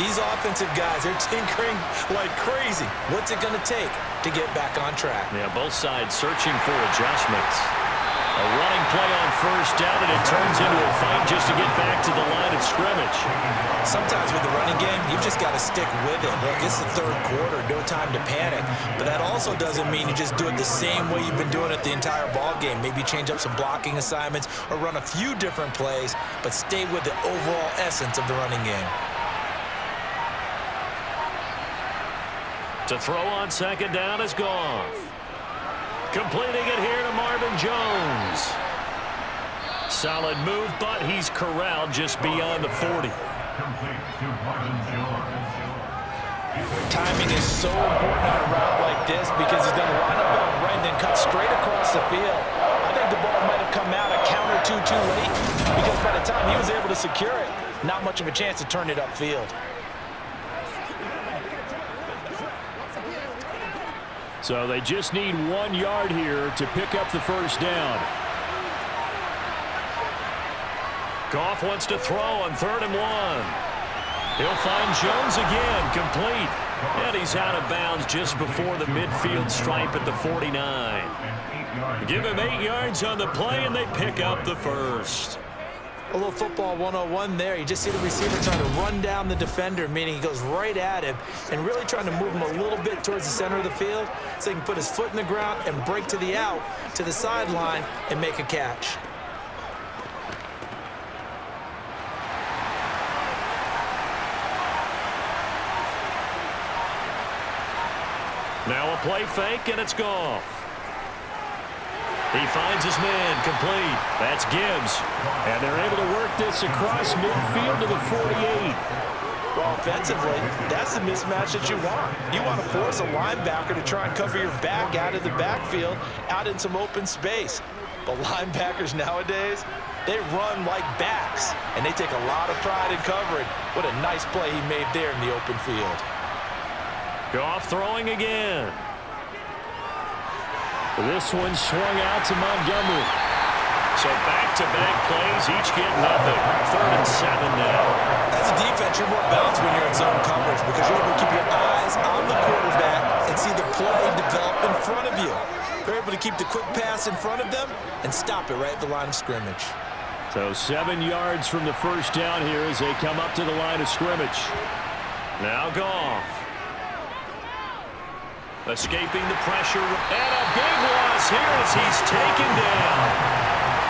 These offensive guys, they're tinkering like crazy. What's it going to take to get back on track? Yeah, both sides searching for adjustments. A running play on first down, and it turns into a fight just to get back to the line of scrimmage. Sometimes with the running game, you've just got to stick with it. Look, it's the third quarter, no time to panic. But that also doesn't mean you just do it the same way you've been doing it the entire ball game. Maybe change up some blocking assignments or run a few different plays, but stay with the overall essence of the running game. To throw on second down is Goff. Completing it here to Marvin Jones. Solid move, but he's corralled just beyond the 40. Timing is so important on a route like this because he's going to line up on right and then cut straight across the field. I think the ball might have come out a count or two too late because by the time he was able to secure it, not much of a chance to turn it upfield. So they just need 1 yard here to pick up the first down. Goff wants to throw on 3rd and 1. He'll find Jones again, complete. And he's out of bounds just before the midfield stripe at the 49. Give him 8 yards on the play, and they pick up the first. A little football 101 there. You just see the receiver trying to run down the defender, meaning he goes right at him and really trying to move him a little bit towards the center of the field so he can put his foot in the ground and break to the out, to the sideline, and make a catch. Now a play fake, and it's Goff. He finds his man, complete. That's Gibbs. And they're able to work this across midfield to the 48. Well, offensively, that's the mismatch that you want. You want to force a linebacker to try and cover your back out of the backfield, out in some open space. The linebackers nowadays, they run like backs, and they take a lot of pride in covering. What a nice play he made there in the open field. Goff throwing again. This one swung out to Montgomery. So back-to-back plays, each get nothing. 3rd and 7 now. As a defense, you're more balanced when you're in zone coverage because you're able to keep your eyes on the quarterback and see the play develop in front of you. They're able to keep the quick pass in front of them and stop it right at the line of scrimmage. So 7 yards from the first down here as they come up to the line of scrimmage. Now Goff. Escaping the pressure, and a big loss here as he's taken down.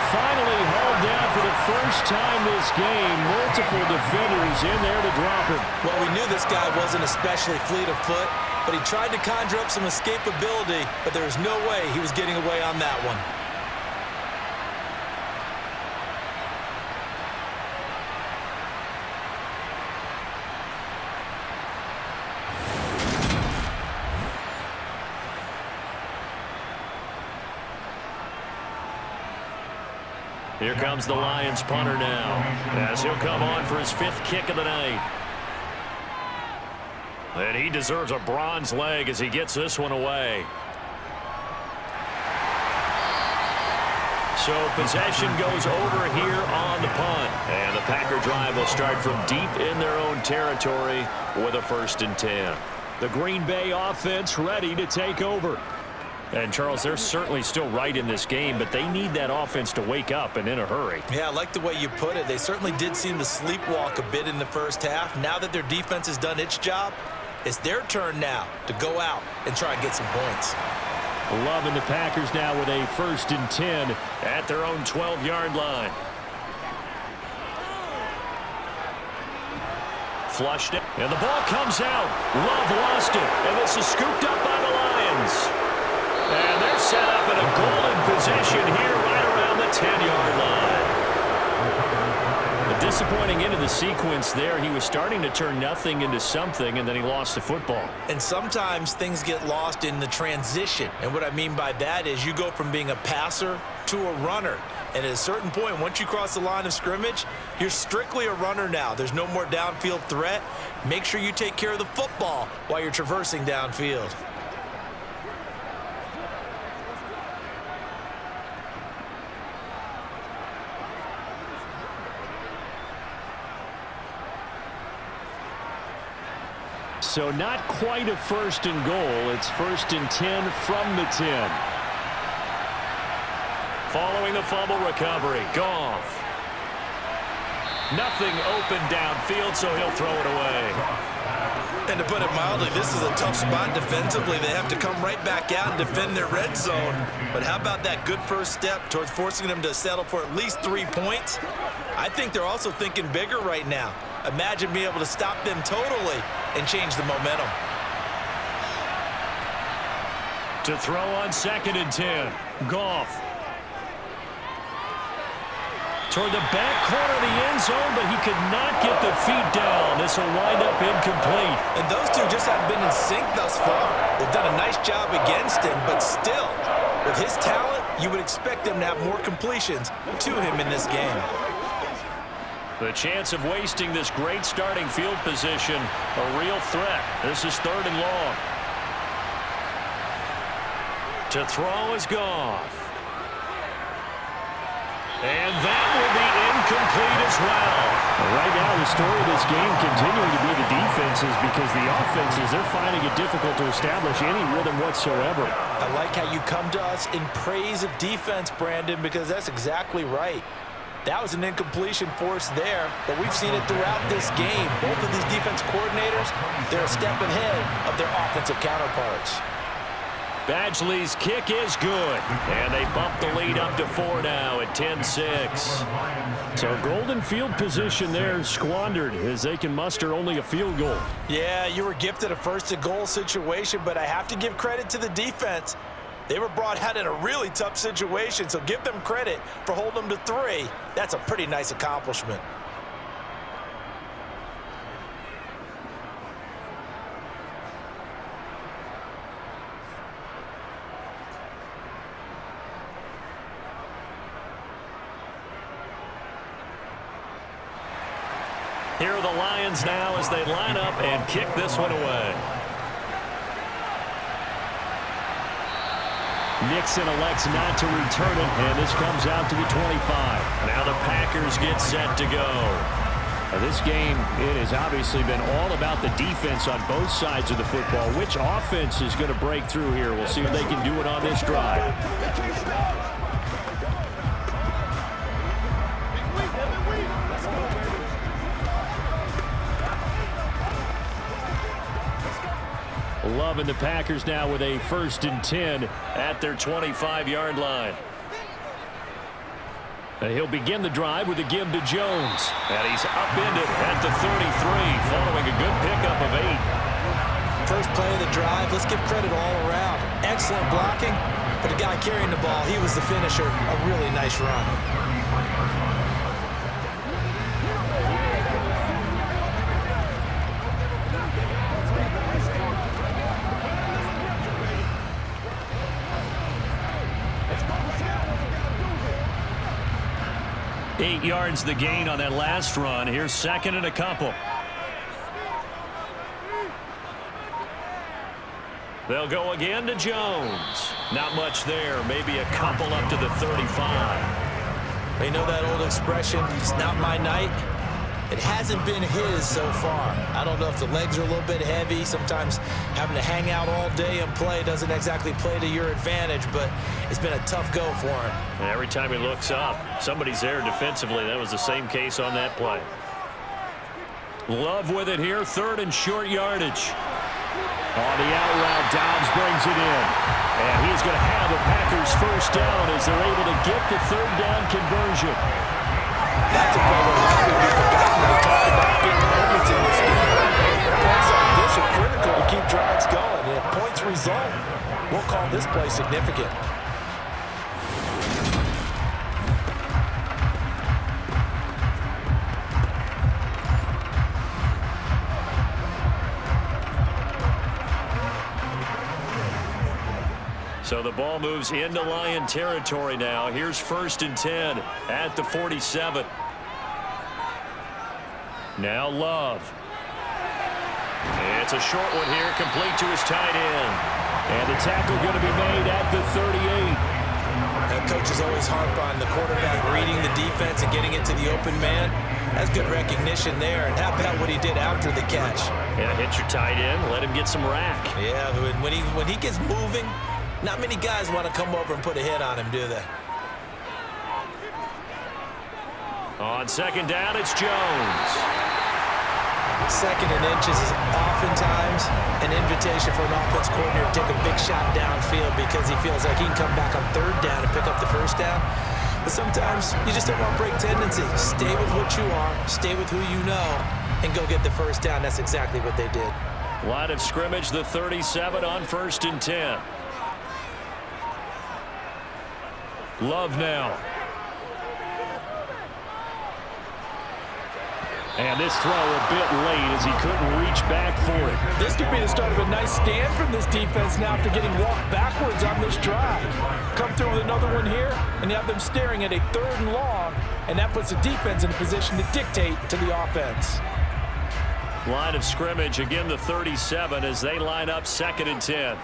Finally held down for the first time this game. Multiple defenders in there to drop him. Well, we knew this guy wasn't especially fleet of foot, but he tried to conjure up some escapability, but there was no way he was getting away on that one. Here comes the Lions punter now, as he'll come on for his 5th kick of the night. And he deserves a bronze leg as he gets this one away. So possession goes over here on the punt. And the Packer drive will start from deep in their own territory with a 1st and 10. The Green Bay offense ready to take over. And, Charles, they're certainly still right in this game, but they need that offense to wake up and in a hurry. Yeah, I like the way you put it. They certainly did seem to sleepwalk a bit in the first half. Now that their defense has done its job, it's their turn now to go out and try and get some points. Loving the Packers now with a 1st and 10 at their own 12-yard line. Flushed it, and the ball comes out. Love lost it, and this is scooped up by the Lions. And they're set up in a golden possession here right around the 10-yard line. A disappointing end of the sequence there. He was starting to turn nothing into something, and then he lost the football. And sometimes things get lost in the transition. And what I mean by that is you go from being a passer to a runner. And at a certain point, once you cross the line of scrimmage, you're strictly a runner now. There's no more downfield threat. Make sure you take care of the football while you're traversing downfield. So not quite a 1st and goal. It's 1st and 10 from the 10. Following the fumble recovery, Goff. Nothing open downfield, so he'll throw it away. And to put it mildly, this is a tough spot defensively. They have to come right back out and defend their red zone. But how about that good first step towards forcing them to settle for at least 3 points? I think they're also thinking bigger right now. Imagine being able to stop them totally and change the momentum. To throw on 2nd and 10, Goff. Toward the back corner of the end zone, but he could not get the feet down. This will wind up incomplete. And those two just haven't been in sync thus far. They've done a nice job against him, but still, with his talent, you would expect them to have more completions to him in this game. The chance of wasting this great starting field position, a real threat. This is 3rd and long. To throw is Goff. And that will be incomplete as well. Right now, the story of this game continuing to be the defenses, because the offenses, they're finding it difficult to establish any rhythm whatsoever. I like how you come to us in praise of defense, Brandon, because that's exactly right. That was an incompletion forced there, but we've seen it throughout this game. Both of these defense coordinators, they're a step ahead of their offensive counterparts. Badgley's kick is good, and they bump the lead up to 4 now at 10-6. So golden field position there squandered as they can muster only a field goal. Yeah, you were gifted a 1st and goal situation, but I have to give credit to the defense. They were brought out in a really tough situation, so give them credit for holding them to 3. That's a pretty nice accomplishment. Here are the Lions now as they line up and kick this one away. Nixon elects not to return it, and this comes out to the 25. Now the Packers get set to go. Now this game, it has obviously been all about the defense on both sides of the football. Which offense is going to break through here? We'll see if they can do it on this drive. Loving the Packers now with a 1st and 10 at their 25-yard line. He'll begin the drive with a give to Jones. And he's upended at the 33 following a good pickup of 8. First play of the drive, let's give credit all around. Excellent blocking, but the guy carrying the ball, he was the finisher. A really nice run. Eight yards the gain on that last run. Here's 2nd and a couple. They'll go again to Jones. Not much there. Maybe a couple up to the 35. You know that old expression, it's not my night? It hasn't been his so far. I don't know if the legs are a little bit heavy. Sometimes having to hang out all day and play doesn't exactly play to your advantage, but it's been a tough go for him. And every time he looks up, somebody's there defensively. That was the same case on that play. Love with it here, 3rd and short yardage. On the out route, Dobbs brings it in. And he's going to have the Packers first down as they're able to get the 3rd down conversion. That's a play that would be forgotten when we talk about big moments in this game. Points like this are critical to keep drives going. And if points result, we'll call this play significant. So the ball moves into Lion territory now. Here's 1st and 10 at the 47. Now Love. It's a short one here, complete to his tight end. And the tackle going to be made at the 38. That coach is always harp on the quarterback reading the defense and getting it to the open man. That's good recognition there. And how about what he did after the catch? Yeah, hit your tight end, let him get some rack. Yeah, when he gets moving, not many guys want to come over and put a hit on him, do they? On 2nd down, it's Jones. 2nd and inches is oftentimes an invitation for an offense coordinator to take a big shot downfield because he feels like he can come back on 3rd down and pick up the 1st down. But sometimes you just don't want to break tendency. Stay with what you are, stay with who you know, and go get the 1st down. That's exactly what they did. Line of scrimmage, the 37 on 1st and 10. Love now. And this throw a bit late as he couldn't reach back for it. This could be the start of a nice stand from this defense now after getting walked backwards on this drive. Come through with another one here, and you have them staring at a 3rd and long, and that puts the defense in a position to dictate to the offense. Line of scrimmage, again the 37 as they line up 2nd and 10.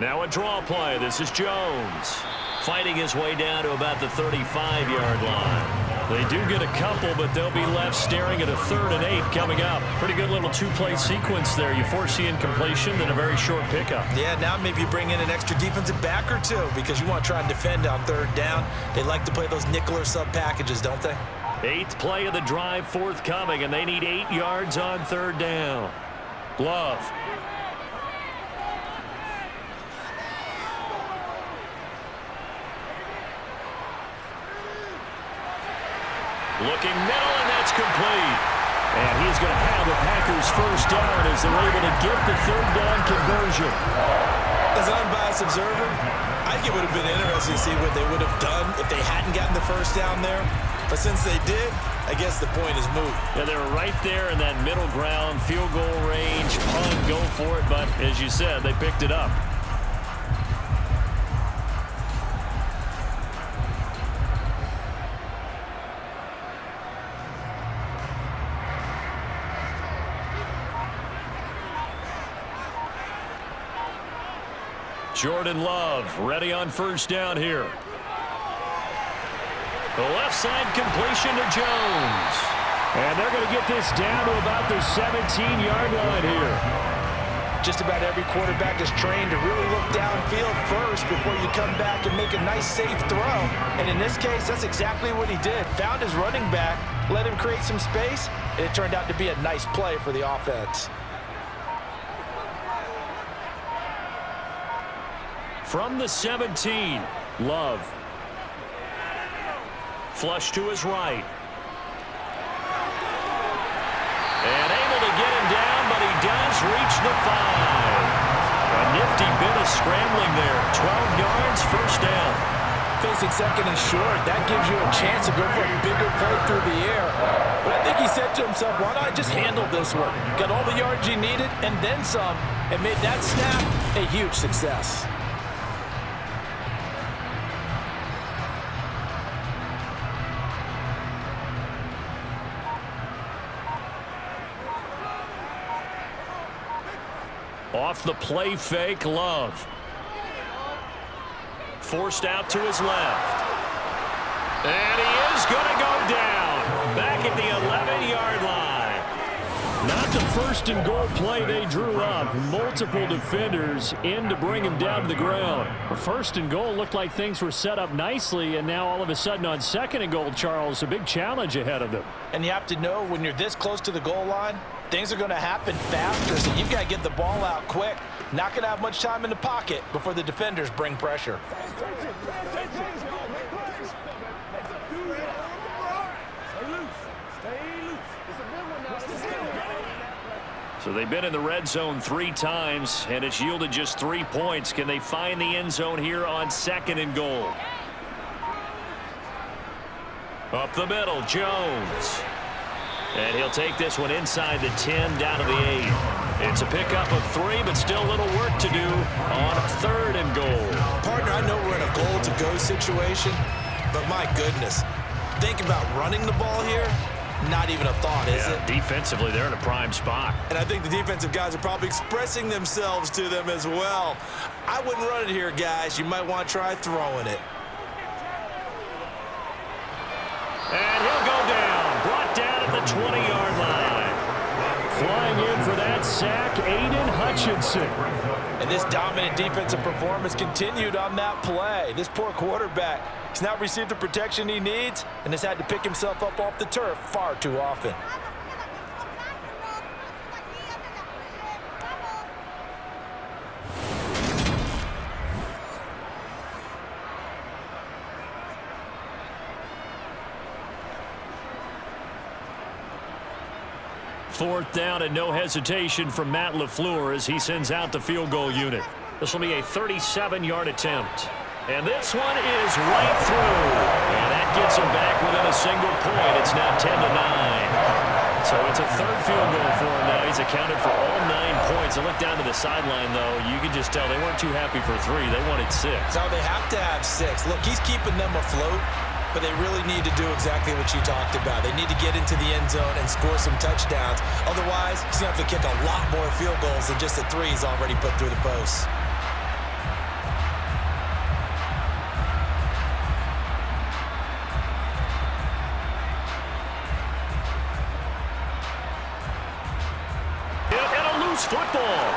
Now a draw play. This is Jones. Fighting his way down to about the 35-yard line. They do get a couple, but they'll be left staring at a 3rd and 8 coming up. Pretty good little 2-play sequence there. You force the incompletion, then a very short pickup. Yeah, now maybe you bring in an extra defensive back or two because you want to try and defend on 3rd down. They like to play those nickel or sub packages, don't they? 8th play of the drive forthcoming, and they need 8 yards on 3rd down. Love. Looking middle, and that's complete. And he's going to have the Packers first down as they're able to get the 3rd down conversion. As an unbiased observer, I think it would have been interesting to see what they would have done if they hadn't gotten the 1st down there. But since they did, I guess the point is moot. Yeah, they were right there in that middle ground, field goal range, punt, go for it. But as you said, they picked it up. Jordan Love ready on 1st down here. The left side completion to Jones. And they're going to get this down to about the 17-yard line here. Just about every quarterback is trained to really look downfield first before you come back and make a nice, safe throw. And in this case, that's exactly what he did. Found his running back, let him create some space, and it turned out to be a nice play for the offense. From the 17, Love. Flush to his right. And able to get him down, but he does reach the 5. A nifty bit of scrambling there. 12 yards, 1st down. Facing 2nd and short, that gives you a chance to go for a bigger play through the air. But I think he said to himself, why not just handle this one? Got all the yards he needed and then some, and made that snap a huge success. Off the play fake, Love. Forced out to his left. And he is going to go down. Back at the 11-yard line. Not the first and goal play they drew up. Multiple defenders in to bring him down to the ground. First and goal looked like things were set up nicely, and now all of a sudden on second and goal, Charles, a big challenge ahead of them. And you have to know when you're this close to the goal line, things are going to happen faster, so you've got to get the ball out quick. Not going to have much time in the pocket before the defenders bring pressure. So they've been in the red zone 3 times, and it's yielded just 3 points. Can they find the end zone here on second and goal? Up the middle, Jones. And he'll take this one inside the 10, down to the 8. It's a pickup of 3, but still a little work to do on third and goal. Partner, I know we're in a goal-to-go situation, but my goodness, think about running the ball here. Not even a thought, is it? Defensively, they're in a prime spot. And I think the defensive guys are probably expressing themselves to them as well. I wouldn't run it here, guys. You might want to try throwing it. And he'll go down. Brought down at the 20-yard line. Flying in for that sack, Aiden Hutchinson. And this dominant defensive performance continued on that play. This poor quarterback, he's not received the protection he needs and has had to pick himself up off the turf far too often. Fourth down and no hesitation from Matt LaFleur as he sends out the field goal unit. This will be a 37-yard attempt. And this one is right through. And that gets him back within a single point. It's now 10-9. So it's a third field goal for him now. He's accounted for all 9 points. I look down to the sideline, though. You can just tell they weren't too happy for 3. They wanted 6. So they have to have 6. Look, he's keeping them afloat, but they really need to do exactly what you talked about. They need to get into the end zone and score some touchdowns. Otherwise, he's going to have to kick a lot more field goals than just the 3 he's already put through the posts. Football.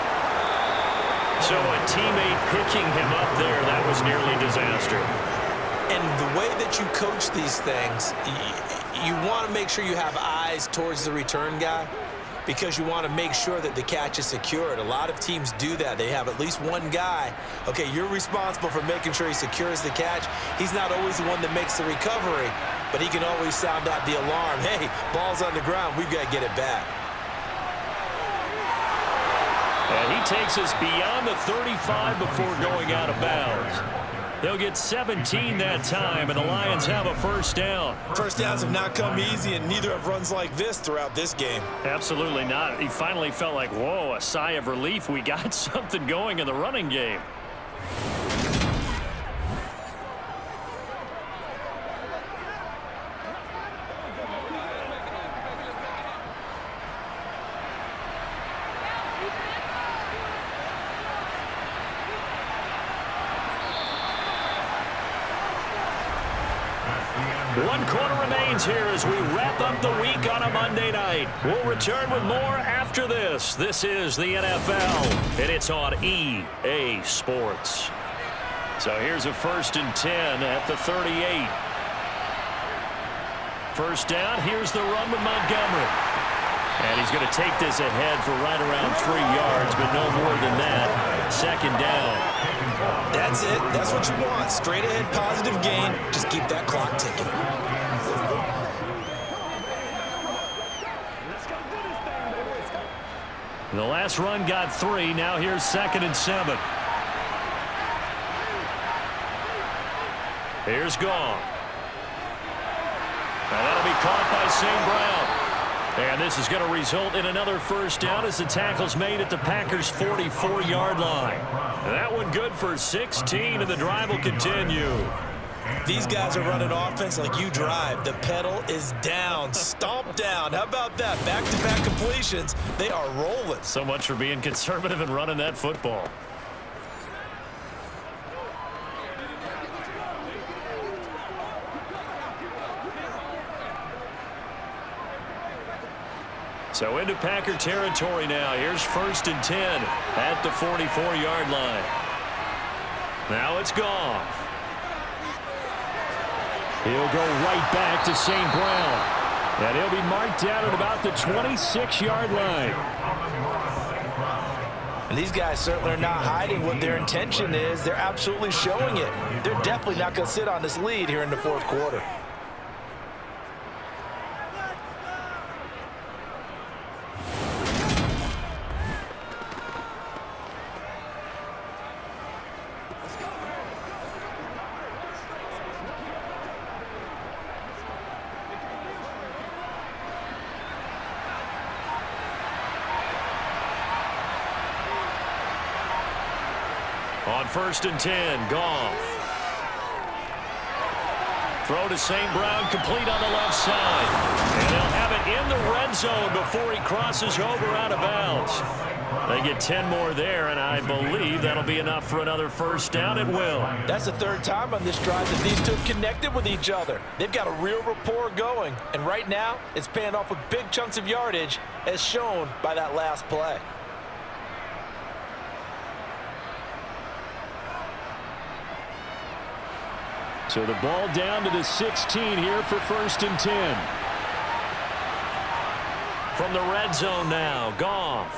So a teammate picking him up there, that was nearly disaster. And the way that you coach these things, you want to make sure you have eyes towards the return guy because you want to make sure that the catch is secured. A lot of teams do that. They have at least one guy. Okay, you're responsible for making sure he secures the catch. He's not always the one that makes the recovery, but he can always sound out the alarm. Hey, ball's on the ground. We've got to get it back. And he takes us beyond the 35 before going out of bounds. They'll get 17 that time, and the Lions have a first down. First downs have not come easy, and neither have runs like this throughout this game. Absolutely not. He finally felt like, whoa, a sigh of relief. We got something going in the running game. One quarter remains here as we wrap up the week on a Monday night. We'll return with more after this. This is the NFL, and it's on EA Sports. So here's a 1st and 10 at the 38. First down, here's the run with Montgomery. And he's going to take this ahead for right around 3 yards, but no more than that. Second down. That's it. That's what you want. Straight ahead, positive gain. Just keep that clock ticking. The last run got 3. Now here's 2nd and 7. Here's Goff. And that'll be caught by St. Brown. And this is going to result in another first down as the tackle's made at the Packers' 44-yard line. And that one good for 16, and the drive will continue. These guys are running offense like you drive. The pedal is down, stomp down. How about that? Back-to-back completions. They are rolling. So much for being conservative and running that football. So into Packer territory now. Here's 1st and 10 at the 44-yard line. Now it's Goff. He'll go right back to St. Brown. And he'll be marked down at about the 26-yard line. And these guys certainly are not hiding what their intention is. They're absolutely showing it. They're definitely not going to sit on this lead here in the 4th quarter. On 1st and 10, Goff. Throw to St. Brown, complete on the left side. And they'll have it in the red zone before he crosses over out of bounds. They get 10 more there, and I believe that'll be enough for another 1st down at will. That's the 3rd time on this drive that these two have connected with each other. They've got a real rapport going, and right now it's paying off with big chunks of yardage as shown by that last play. So the ball down to the 16 here for 1st and 10. From the red zone now, Goff.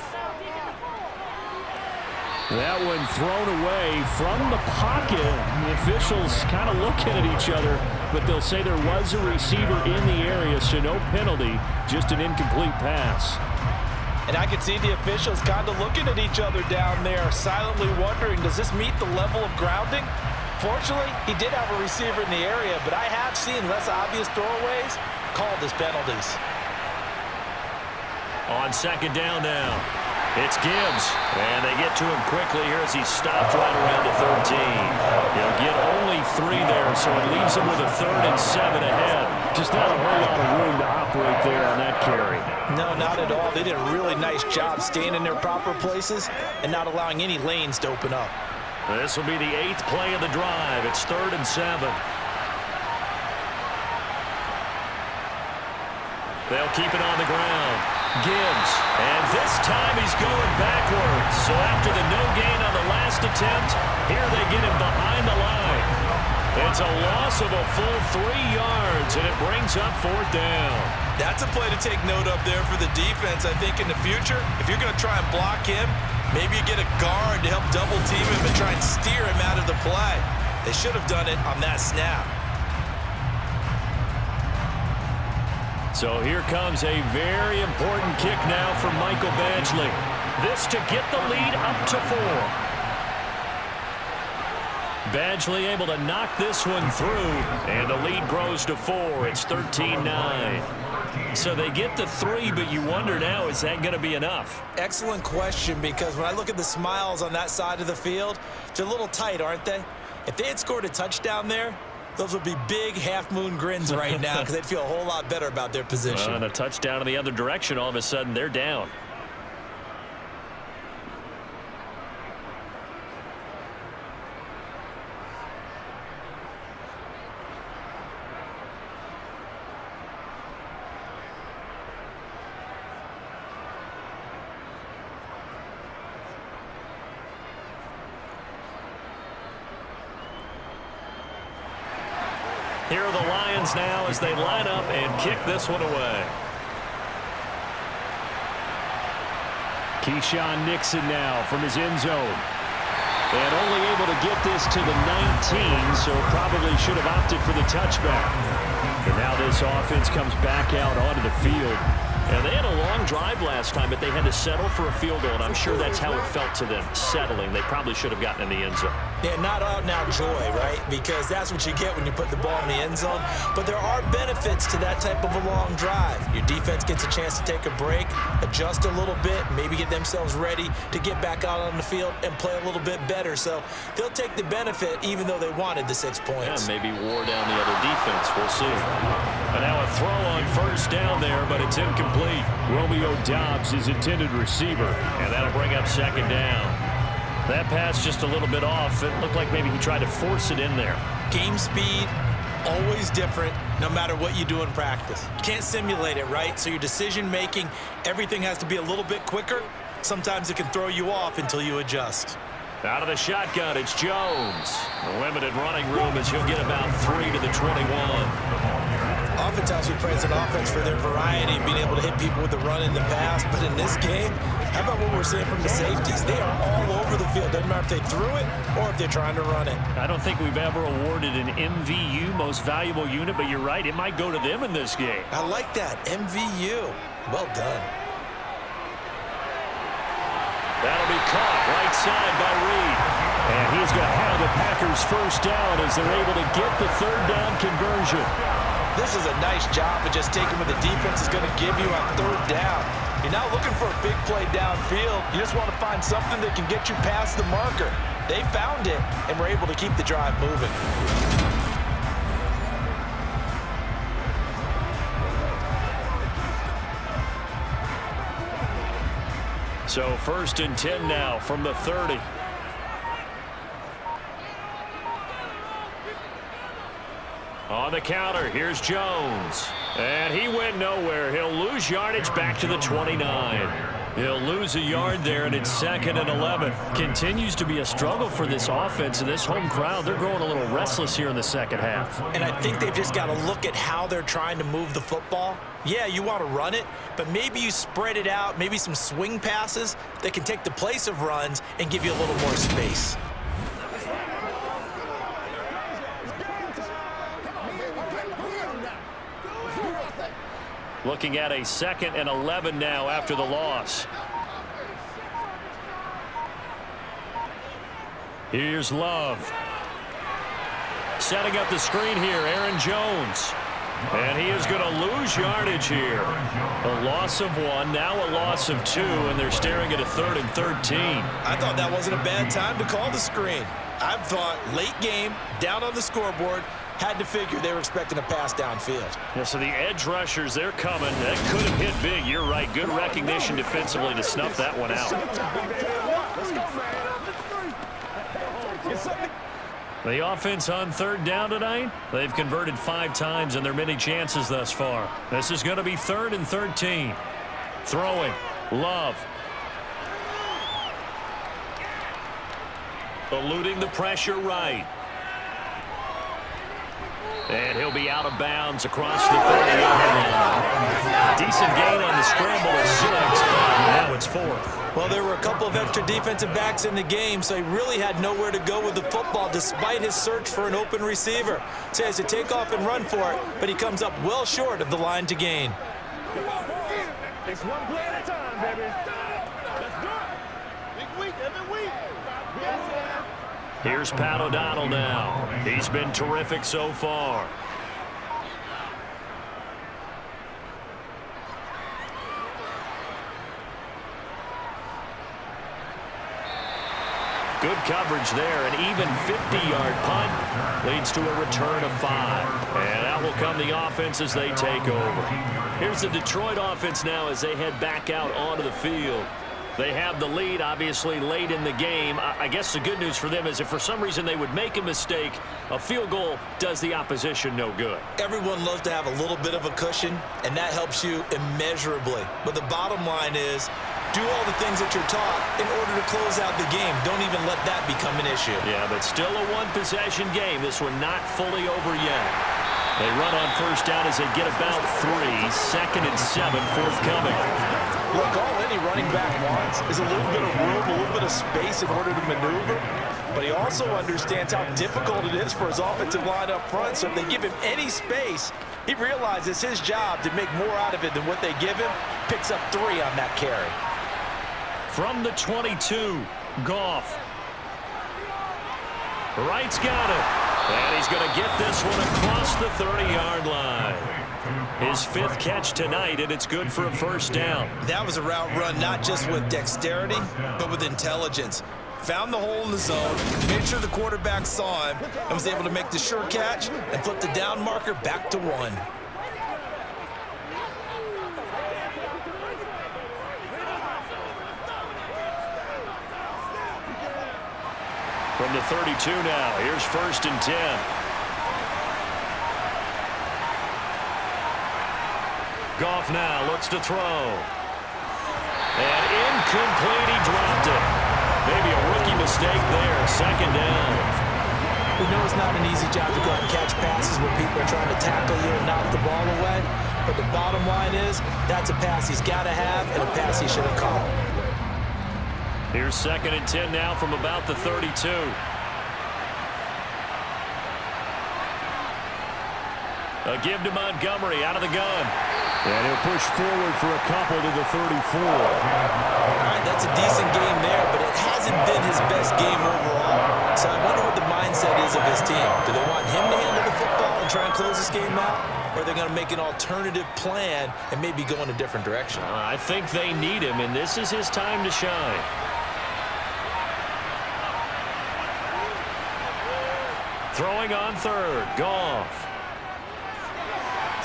That one thrown away from the pocket. The officials kind of looking at each other, but they'll say there was a receiver in the area, so no penalty, just an incomplete pass. And I can see the officials kind of looking at each other down there, silently wondering, does this meet the level of grounding? Fortunately, he did have a receiver in the area, but I have seen less obvious throwaways called as penalties. On 2nd down now, it's Gibbs. And they get to him quickly here as he stopped right around the 13. He'll get only 3 there, so it leaves him with a 3rd and 7 ahead. Just not a whole lot of room to operate there on that carry. No, not at all. They did a really nice job staying in their proper places and not allowing any lanes to open up. This will be the 8th play of the drive. It's 3rd and 7. They'll keep it on the ground. Gibbs. And this time he's going backwards. So after the no gain on the last attempt, here they get him behind the line. It's a loss of a full 3 yards, and it brings up 4th down. That's a play to take note of there for the defense, I think, in the future. If you're going to try and block him, maybe you get a guard to help double team him and try and steer him out of the play. They should have done it on that snap. So here comes a very important kick now for Michael Badgley. This to get the lead up to 4. Badgley able to knock this one through, and the lead grows to 4. It's 13-9. So they get the 3, but you wonder now, is that going to be enough? Excellent question, because when I look at the smiles on that side of the field, they're a little tight, aren't they? If they had scored a touchdown there, those would be big half-moon grins right now because they'd feel a whole lot better about their position. And a touchdown in the other direction, all of a sudden they're down. Here are the Lions now as they line up and kick this one away. Keyshawn Nixon now from his end zone. And only able to get this to the 19, so probably should have opted for the touchback. And now this offense comes back out onto the field. And they had a long drive last time, but they had to settle for a field goal, and I'm sure that's how it felt to them, settling. They probably should have gotten in the end zone. Yeah, not out now joy, right? Because that's what you get when you put the ball in the end zone. But there are benefits to that type of a long drive. Your defense gets a chance to take a break, adjust a little bit, maybe get themselves ready to get back out on the field and play a little bit better. So they'll take the benefit even though they wanted the 6 points. Yeah, maybe wore down the other defense. We'll see. And now a throw on first down there, but it's incomplete. Romeo Doubs is intended receiver, and that'll bring up second down. That pass just a little bit off. It looked like maybe he tried to force it in there. Game speed, always different, no matter what you do in practice. Can't simulate it, right? So your decision-making, everything has to be a little bit quicker. Sometimes it can throw you off until you adjust. Out of the shotgun, it's Jones. A limited running room as he'll get about 3 to the 21. Oftentimes we praise an offense for their variety and being able to hit people with the run in the pass. But in this game, how about what we're seeing from the safeties? They are all over the field. Doesn't matter if they threw it or if they're trying to run it. I don't think we've ever awarded an MVU, most valuable unit, but you're right. It might go to them in this game. I like that. MVU. Well done. That'll be caught right side by Reed. And he's going to have the Packers first down as they're able to get the third down conversion. This is a nice job of just taking what the defense is going to give you on third down. You're not looking for a big play downfield. You just want to find something that can get you past the marker. They found it and were able to keep the drive moving. So 1st and 10 now from the 30. On the counter, here's Jones. And he went nowhere. He'll lose yardage back to the 29. He'll lose a yard there, and it's 2nd and 11. Continues to be a struggle for this offense and this home crowd. They're growing a little restless here in the second half. And I think they've just got to look at how they're trying to move the football. Yeah, you want to run it, but maybe you spread it out, maybe some swing passes that can take the place of runs and give you a little more space. Looking at a 2nd and 11 now after the loss. Here's Love. Setting up the screen here, Aaron Jones. And he is going to lose yardage here. A loss of 1, now a loss of 2, and they're staring at a 3rd and 13. I thought that wasn't a bad time to call the screen. I thought late game, down on the scoreboard, had to figure they were expecting a pass downfield. Yeah, so the edge rushers, they're coming. That could have hit big. You're right. Good recognition defensively to snuff that one out. The offense on 3rd down tonight, they've converted 5 times in their many chances thus far. This is going to be 3rd and 13. Throwing. Love. Eluding the pressure right. And he'll be out of bounds across the 30-yard line. Decent gain on the scramble of 6, but now it's 4th. Well, there were a couple of extra defensive backs in the game, so he really had nowhere to go with the football despite his search for an open receiver. So he has to take off and run for it, but he comes up well short of the line to gain. It's one play at a time, baby. Let's do it. Big week, every week. Here's Pat O'Donnell now. He's been terrific so far. Good coverage there. An even 50-yard punt leads to a return of 5. And out will come the offense as they take over. Here's the Detroit offense now as they head back out onto the field. They have the lead, obviously, late in the game. I guess the good news for them is if for some reason they would make a mistake, a field goal does the opposition no good. Everyone loves to have a little bit of a cushion, and that helps you immeasurably. But the bottom line is, do all the things that you're taught in order to close out the game. Don't even let that become an issue. Yeah, but still a one-possession game. This one not fully over yet. They run on first down as they get about 3. 2nd and 7 forthcoming. Look, all any running back wants is a little bit of room, a little bit of space in order to maneuver. But he also understands how difficult it is for his offensive line up front. So if they give him any space, he realizes his job to make more out of it than what they give him. Picks up 3 on that carry. From the 22, Goff. Wright's got it. And he's going to get this one across the 30-yard line. His 5th catch tonight, and it's good for a first down. That was a route run not just with dexterity, but with intelligence. Found the hole in the zone, made sure the quarterback saw him, and was able to make the sure catch and flip the down marker back to 1. From the 32 now, here's 1st and 10. Goff now looks to throw. And incomplete, he dropped it. Maybe a rookie mistake there, 2nd down. We know it's not an easy job to go out and catch passes when people are trying to tackle you and knock the ball away. But the bottom line is, that's a pass he's got to have and a pass he should have caught. Here's 2nd and 10 now from about the 32. A give to Montgomery out of the gun. And he'll push forward for a couple to the 34. All right, that's a decent game there, but it hasn't been his best game overall. So I wonder what the mindset is of his team. Do they want him to handle the football and try and close this game out? Or are they going to make an alternative plan and maybe go in a different direction? I think they need him, and this is his time to shine. Throwing on 3rd, Goff.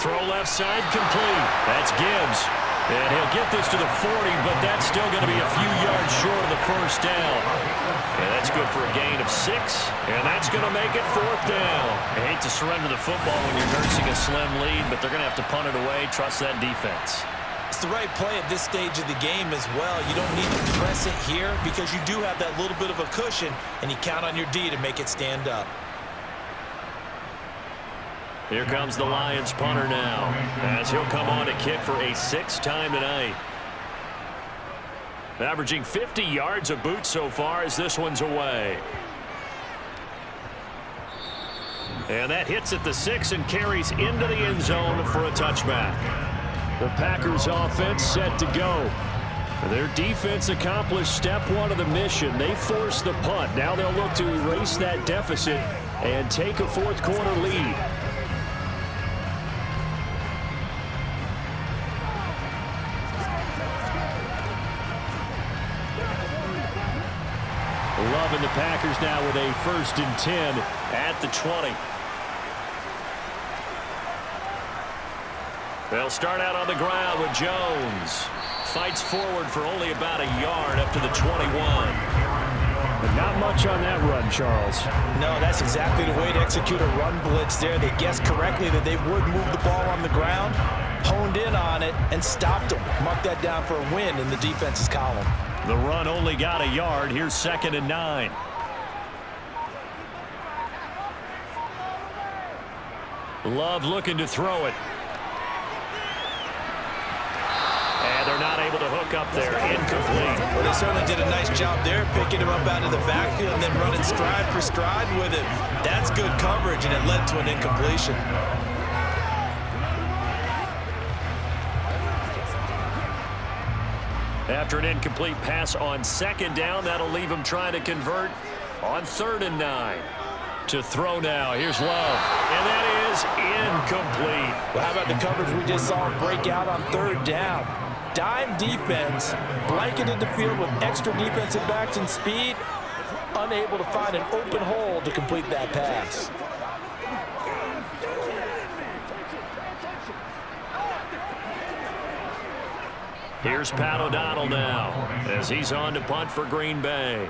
Throw left side complete. That's Gibbs. And he'll get this to the 40, but that's still going to be a few yards short of the first down. And that's good for a gain of 6, and that's going to make it 4th down. I hate to surrender the football when you're nursing a slim lead, but they're going to have to punt it away. Trust that defense. It's the right play at this stage of the game as well. You don't need to press it here because you do have that little bit of a cushion, and you count on your D to make it stand up. Here comes the Lions punter now, as he'll come on to kick for a 6th time tonight. Averaging 50 yards a boot so far as this one's away. And that hits at the 6 and carries into the end zone for a touchback. The Packers offense set to go. Their defense accomplished step 1 of the mission. They forced the punt. Now they'll look to erase that deficit and take a 4th quarter lead. Loving the Packers now with a 1st and 10 at the 20. They'll start out on the ground with Jones. Fights forward for only about a yard up to the 21. But not much on that run, Charles. No, that's exactly the way to execute a run blitz there. They guessed correctly that they would move the ball on the ground, honed in on it, and stopped them. Mark that down for a win in the defense's column. The run only got a yard. Here's 2nd and 9. Love looking to throw it. And they're not able to hook up there. Incomplete. Well, they certainly did a nice job there, picking him up out of the backfield and then running stride for stride with it. That's good coverage, and it led to an incompletion. After an incomplete pass on 2nd down, that'll leave him trying to convert on 3rd and 9. To throw now. Here's Love. And that is incomplete. Well, how about the coverage we just saw him break out on 3rd down? Dime defense, blanketed the field with extra defensive backs and speed, unable to find an open hole to complete that pass. Here's Pat O'Donnell now as he's on to punt for Green Bay.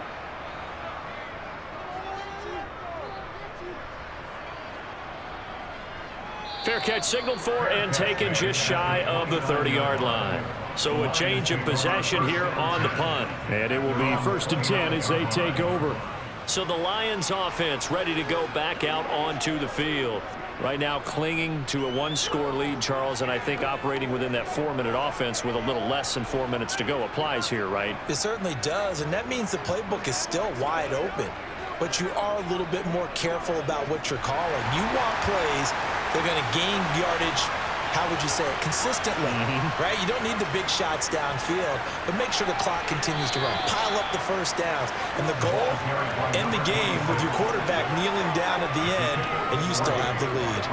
Fair catch signaled for and taken just shy of the 30-yard line. So a change of possession here on the punt. And it will be 1st and 10 as they take over. So the Lions offense ready to go back out onto the field. Right now clinging to a 1-score lead, Charles, and I think operating within that 4-minute offense with a little less than 4 minutes to go applies here, right? It certainly does, and that means the playbook is still wide open. But you are a little bit more careful about what you're calling. You want plays that are going to gain yardage how would you say it, consistently, right? You don't need the big shots downfield, but make sure the clock continues to run. Pile up the first downs. And the goal, end the game with your quarterback kneeling down at the end, and you still have the lead.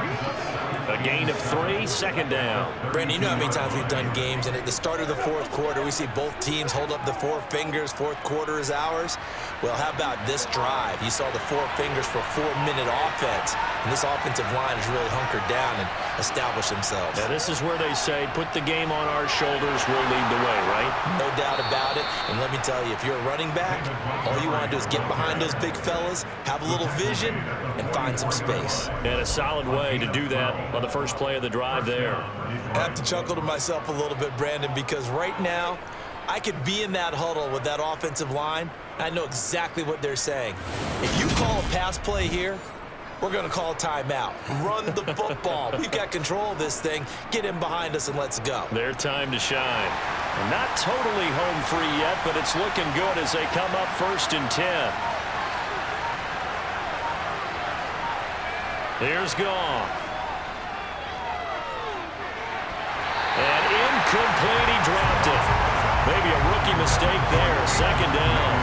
A gain of 3, second down. Brandon, you know how many times we've done games, and at the start of the fourth quarter, we see both teams hold up the 4 fingers, fourth quarter is ours. Well, how about this drive? You saw the 4 fingers for a 4-minute offense, and this offensive line has really hunkered down and established themselves. Now, this is where they say, put the game on our shoulders, we'll lead the way, right? No doubt about it, and let me tell you, if you're a running back, all you want to do is get behind those big fellas, have a little vision, and find some space. And a solid way to do that on the first play of the drive there. I have to chuckle to myself a little bit, Brandon, because right now, I could be in that huddle with that offensive line, and I know exactly what they're saying. If you call a pass play here, we're going to call timeout. Run the football. We've got control of this thing. Get in behind us and let's go. Their time to shine. And not totally home free yet, but it's looking good as they come up 1st and 10. Here's Goff. And incomplete, he dropped it. Maybe a rookie mistake there, second down.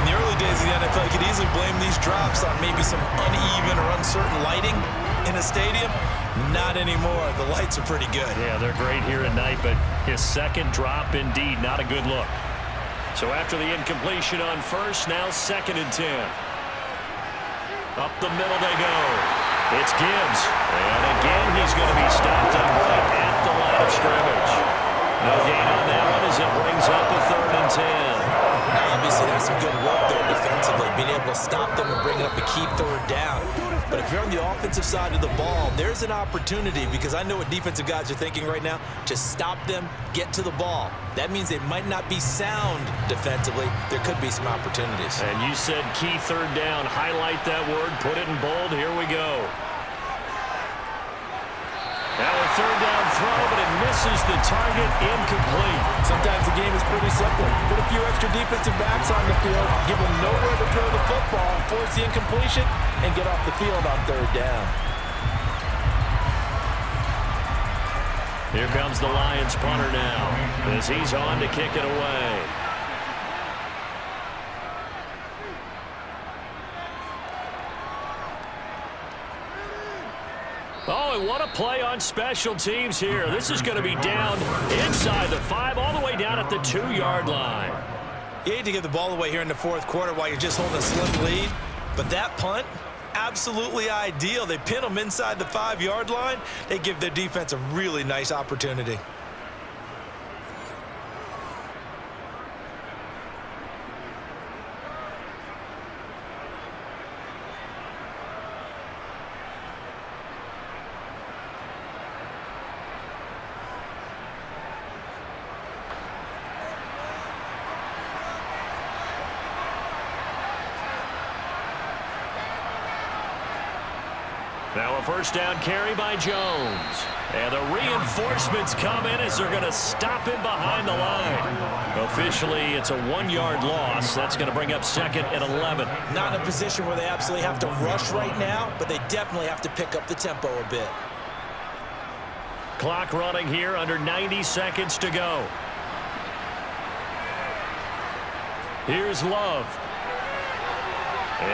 In the early days of the NFL, you could easily blame these drops on maybe some uneven or uncertain lighting in a stadium. Not anymore. The lights are pretty good. Yeah, they're great here at night, but his second drop, indeed, not a good look. So after the incompletion on first, now 2nd and 10. Up the middle they go. It's Gibbs. And again, he's going to be stopped up right at the line of scrimmage. No gain on that one as it brings up a 3rd and 10. Now, obviously, there's some good work there defensively, being able to stop them and bring up a key 3rd down. But if you're on the offensive side of the ball, there's an opportunity, because I know what defensive guys are thinking right now. Just stop them, get to the ball. That means they might not be sound defensively. There could be some opportunities. And you said key 3rd down. Highlight that word. Put it in bold. Here we go. Now a 3rd down throw, but it misses the target, incomplete. Sometimes the game is pretty simple. Put a few extra defensive backs on the field, give them nowhere to throw the football, force the incompletion, and get off the field on 3rd down. Here comes the Lions punter now, as he's on to kick it away. Oh, and what a play on special teams here. This is going to be down inside the 5, all the way down at the 2-yard line. You hate to give the ball away here in the fourth quarter while you're just holding a slim lead, but that punt, absolutely ideal. They pin them inside the 5-yard line. They give their defense a really nice opportunity. Now a 1st down carry by Jones. And the reinforcements come in as they're going to stop him behind the line. Officially, it's a 1-yard loss. That's going to bring up 2nd and 11. Not in a position where they absolutely have to rush right now, but they definitely have to pick up the tempo a bit. Clock running here, under 90 seconds to go. Here's Love.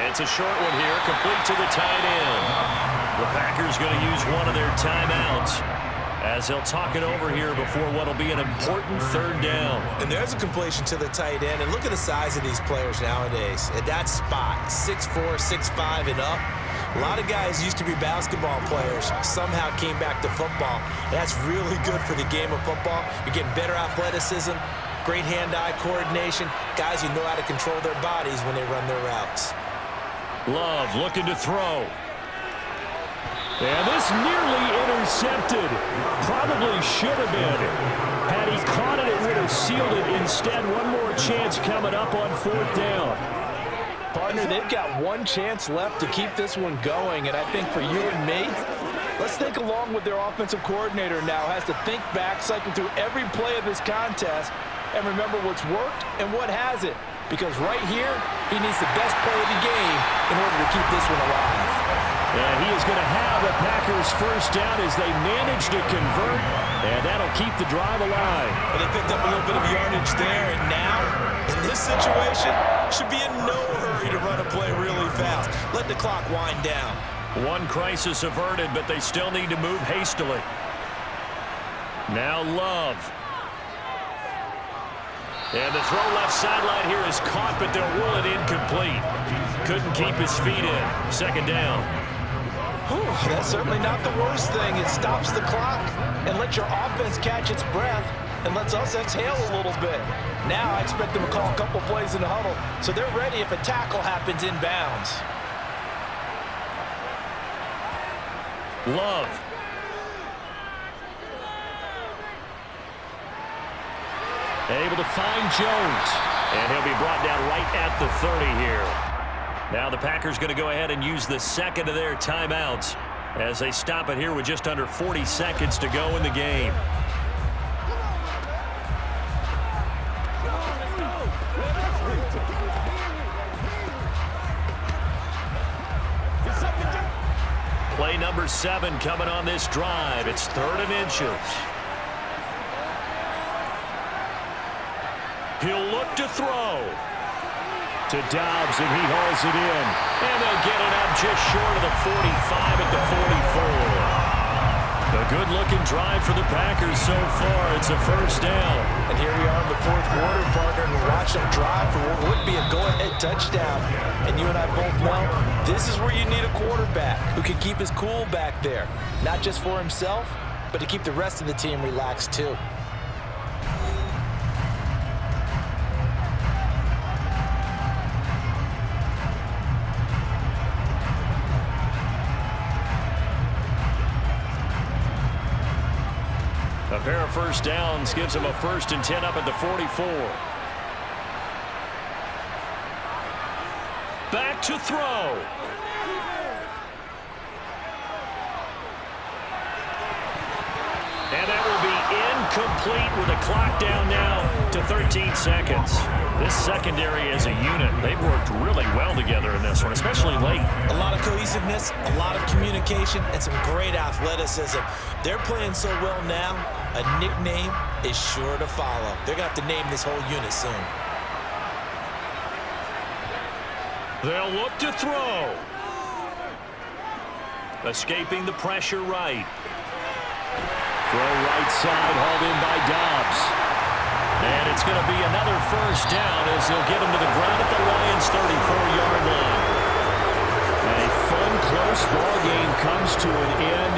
It's a short one here, complete to the tight end. The Packers going to use one of their timeouts as they'll talk it over here before what will be an important 3rd down. And there's a completion to the tight end. And look at the size of these players nowadays. At that spot, 6'4", 6'5", and up. A lot of guys used to be basketball players, somehow came back to football. That's really good for the game of football. You're getting better athleticism, great hand-eye coordination, guys who know how to control their bodies when they run their routes. Love looking to throw. And this nearly intercepted. Probably should have been. Had he caught it, it would have sealed it. Instead, one more chance coming up on 4th down. Partner, they've got one chance left to keep this one going, and I think for you and me, let's think along with their offensive coordinator now. Has to think back, cycle through every play of this contest, and remember what's worked and what hasn't. Because right here, he needs the best play of the game in order to keep this one alive. And he is going to have a Packers first down as they manage to convert, and that'll keep the drive alive. Well, they picked up a little bit of yardage there, and now, in this situation, should be in no hurry to run a play really fast. Let the clock wind down. One crisis averted, but they still need to move hastily. Now Love. And the throw left sideline here is caught, but they'll rule it incomplete. Couldn't keep his feet in. Second down. Whew, that's certainly not the worst thing. It stops the clock and lets your offense catch its breath and lets us exhale a little bit. Now I expect them to call a couple plays in the huddle, so they're ready if a tackle happens inbounds. Love. Able to find Jones. And he'll be brought down right at the 30 here. Now the Packers going to go ahead and use the second of their timeouts as they stop it here with just under 40 seconds to go in the game. Play number 7 coming on this drive. It's 3rd and inches. He'll look to throw. To Dobbs, and he hauls it in. And they'll get it up just short of the 45 at the 44. A good-looking drive for the Packers so far. It's a first down. And here we are in the 4th quarter, partner, and we're watching them drive for what would be a go-ahead touchdown. And you and I both know this is where you need a quarterback who can keep his cool back there. Not just for himself, but to keep the rest of the team relaxed too. A pair of first downs gives him a 1st and 10 up at the 44. Back to throw. And that will be incomplete with a clock down now to 13 seconds. This secondary as a unit, they've worked really well together in this one, especially late. A lot of cohesiveness, a lot of communication, and some great athleticism. They're playing so well now, a nickname is sure to follow. They're going to have to name this whole unit soon. They'll look to throw. Escaping the pressure right. Throw right side, hauled in by Dobbs. And it's going to be another first down as they'll get him to the ground at the Lions' 34-yard line. And a fun, close ball game comes to an end.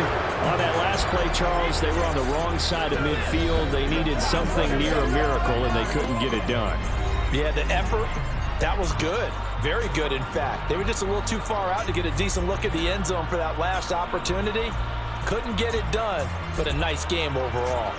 On that last play, Charles, they were on the wrong side of midfield. They needed something near a miracle, and they couldn't get it done. Yeah, the effort, that was good. Very good, in fact. They were just a little too far out to get a decent look at the end zone for that last opportunity. Couldn't get it done, but a nice game overall.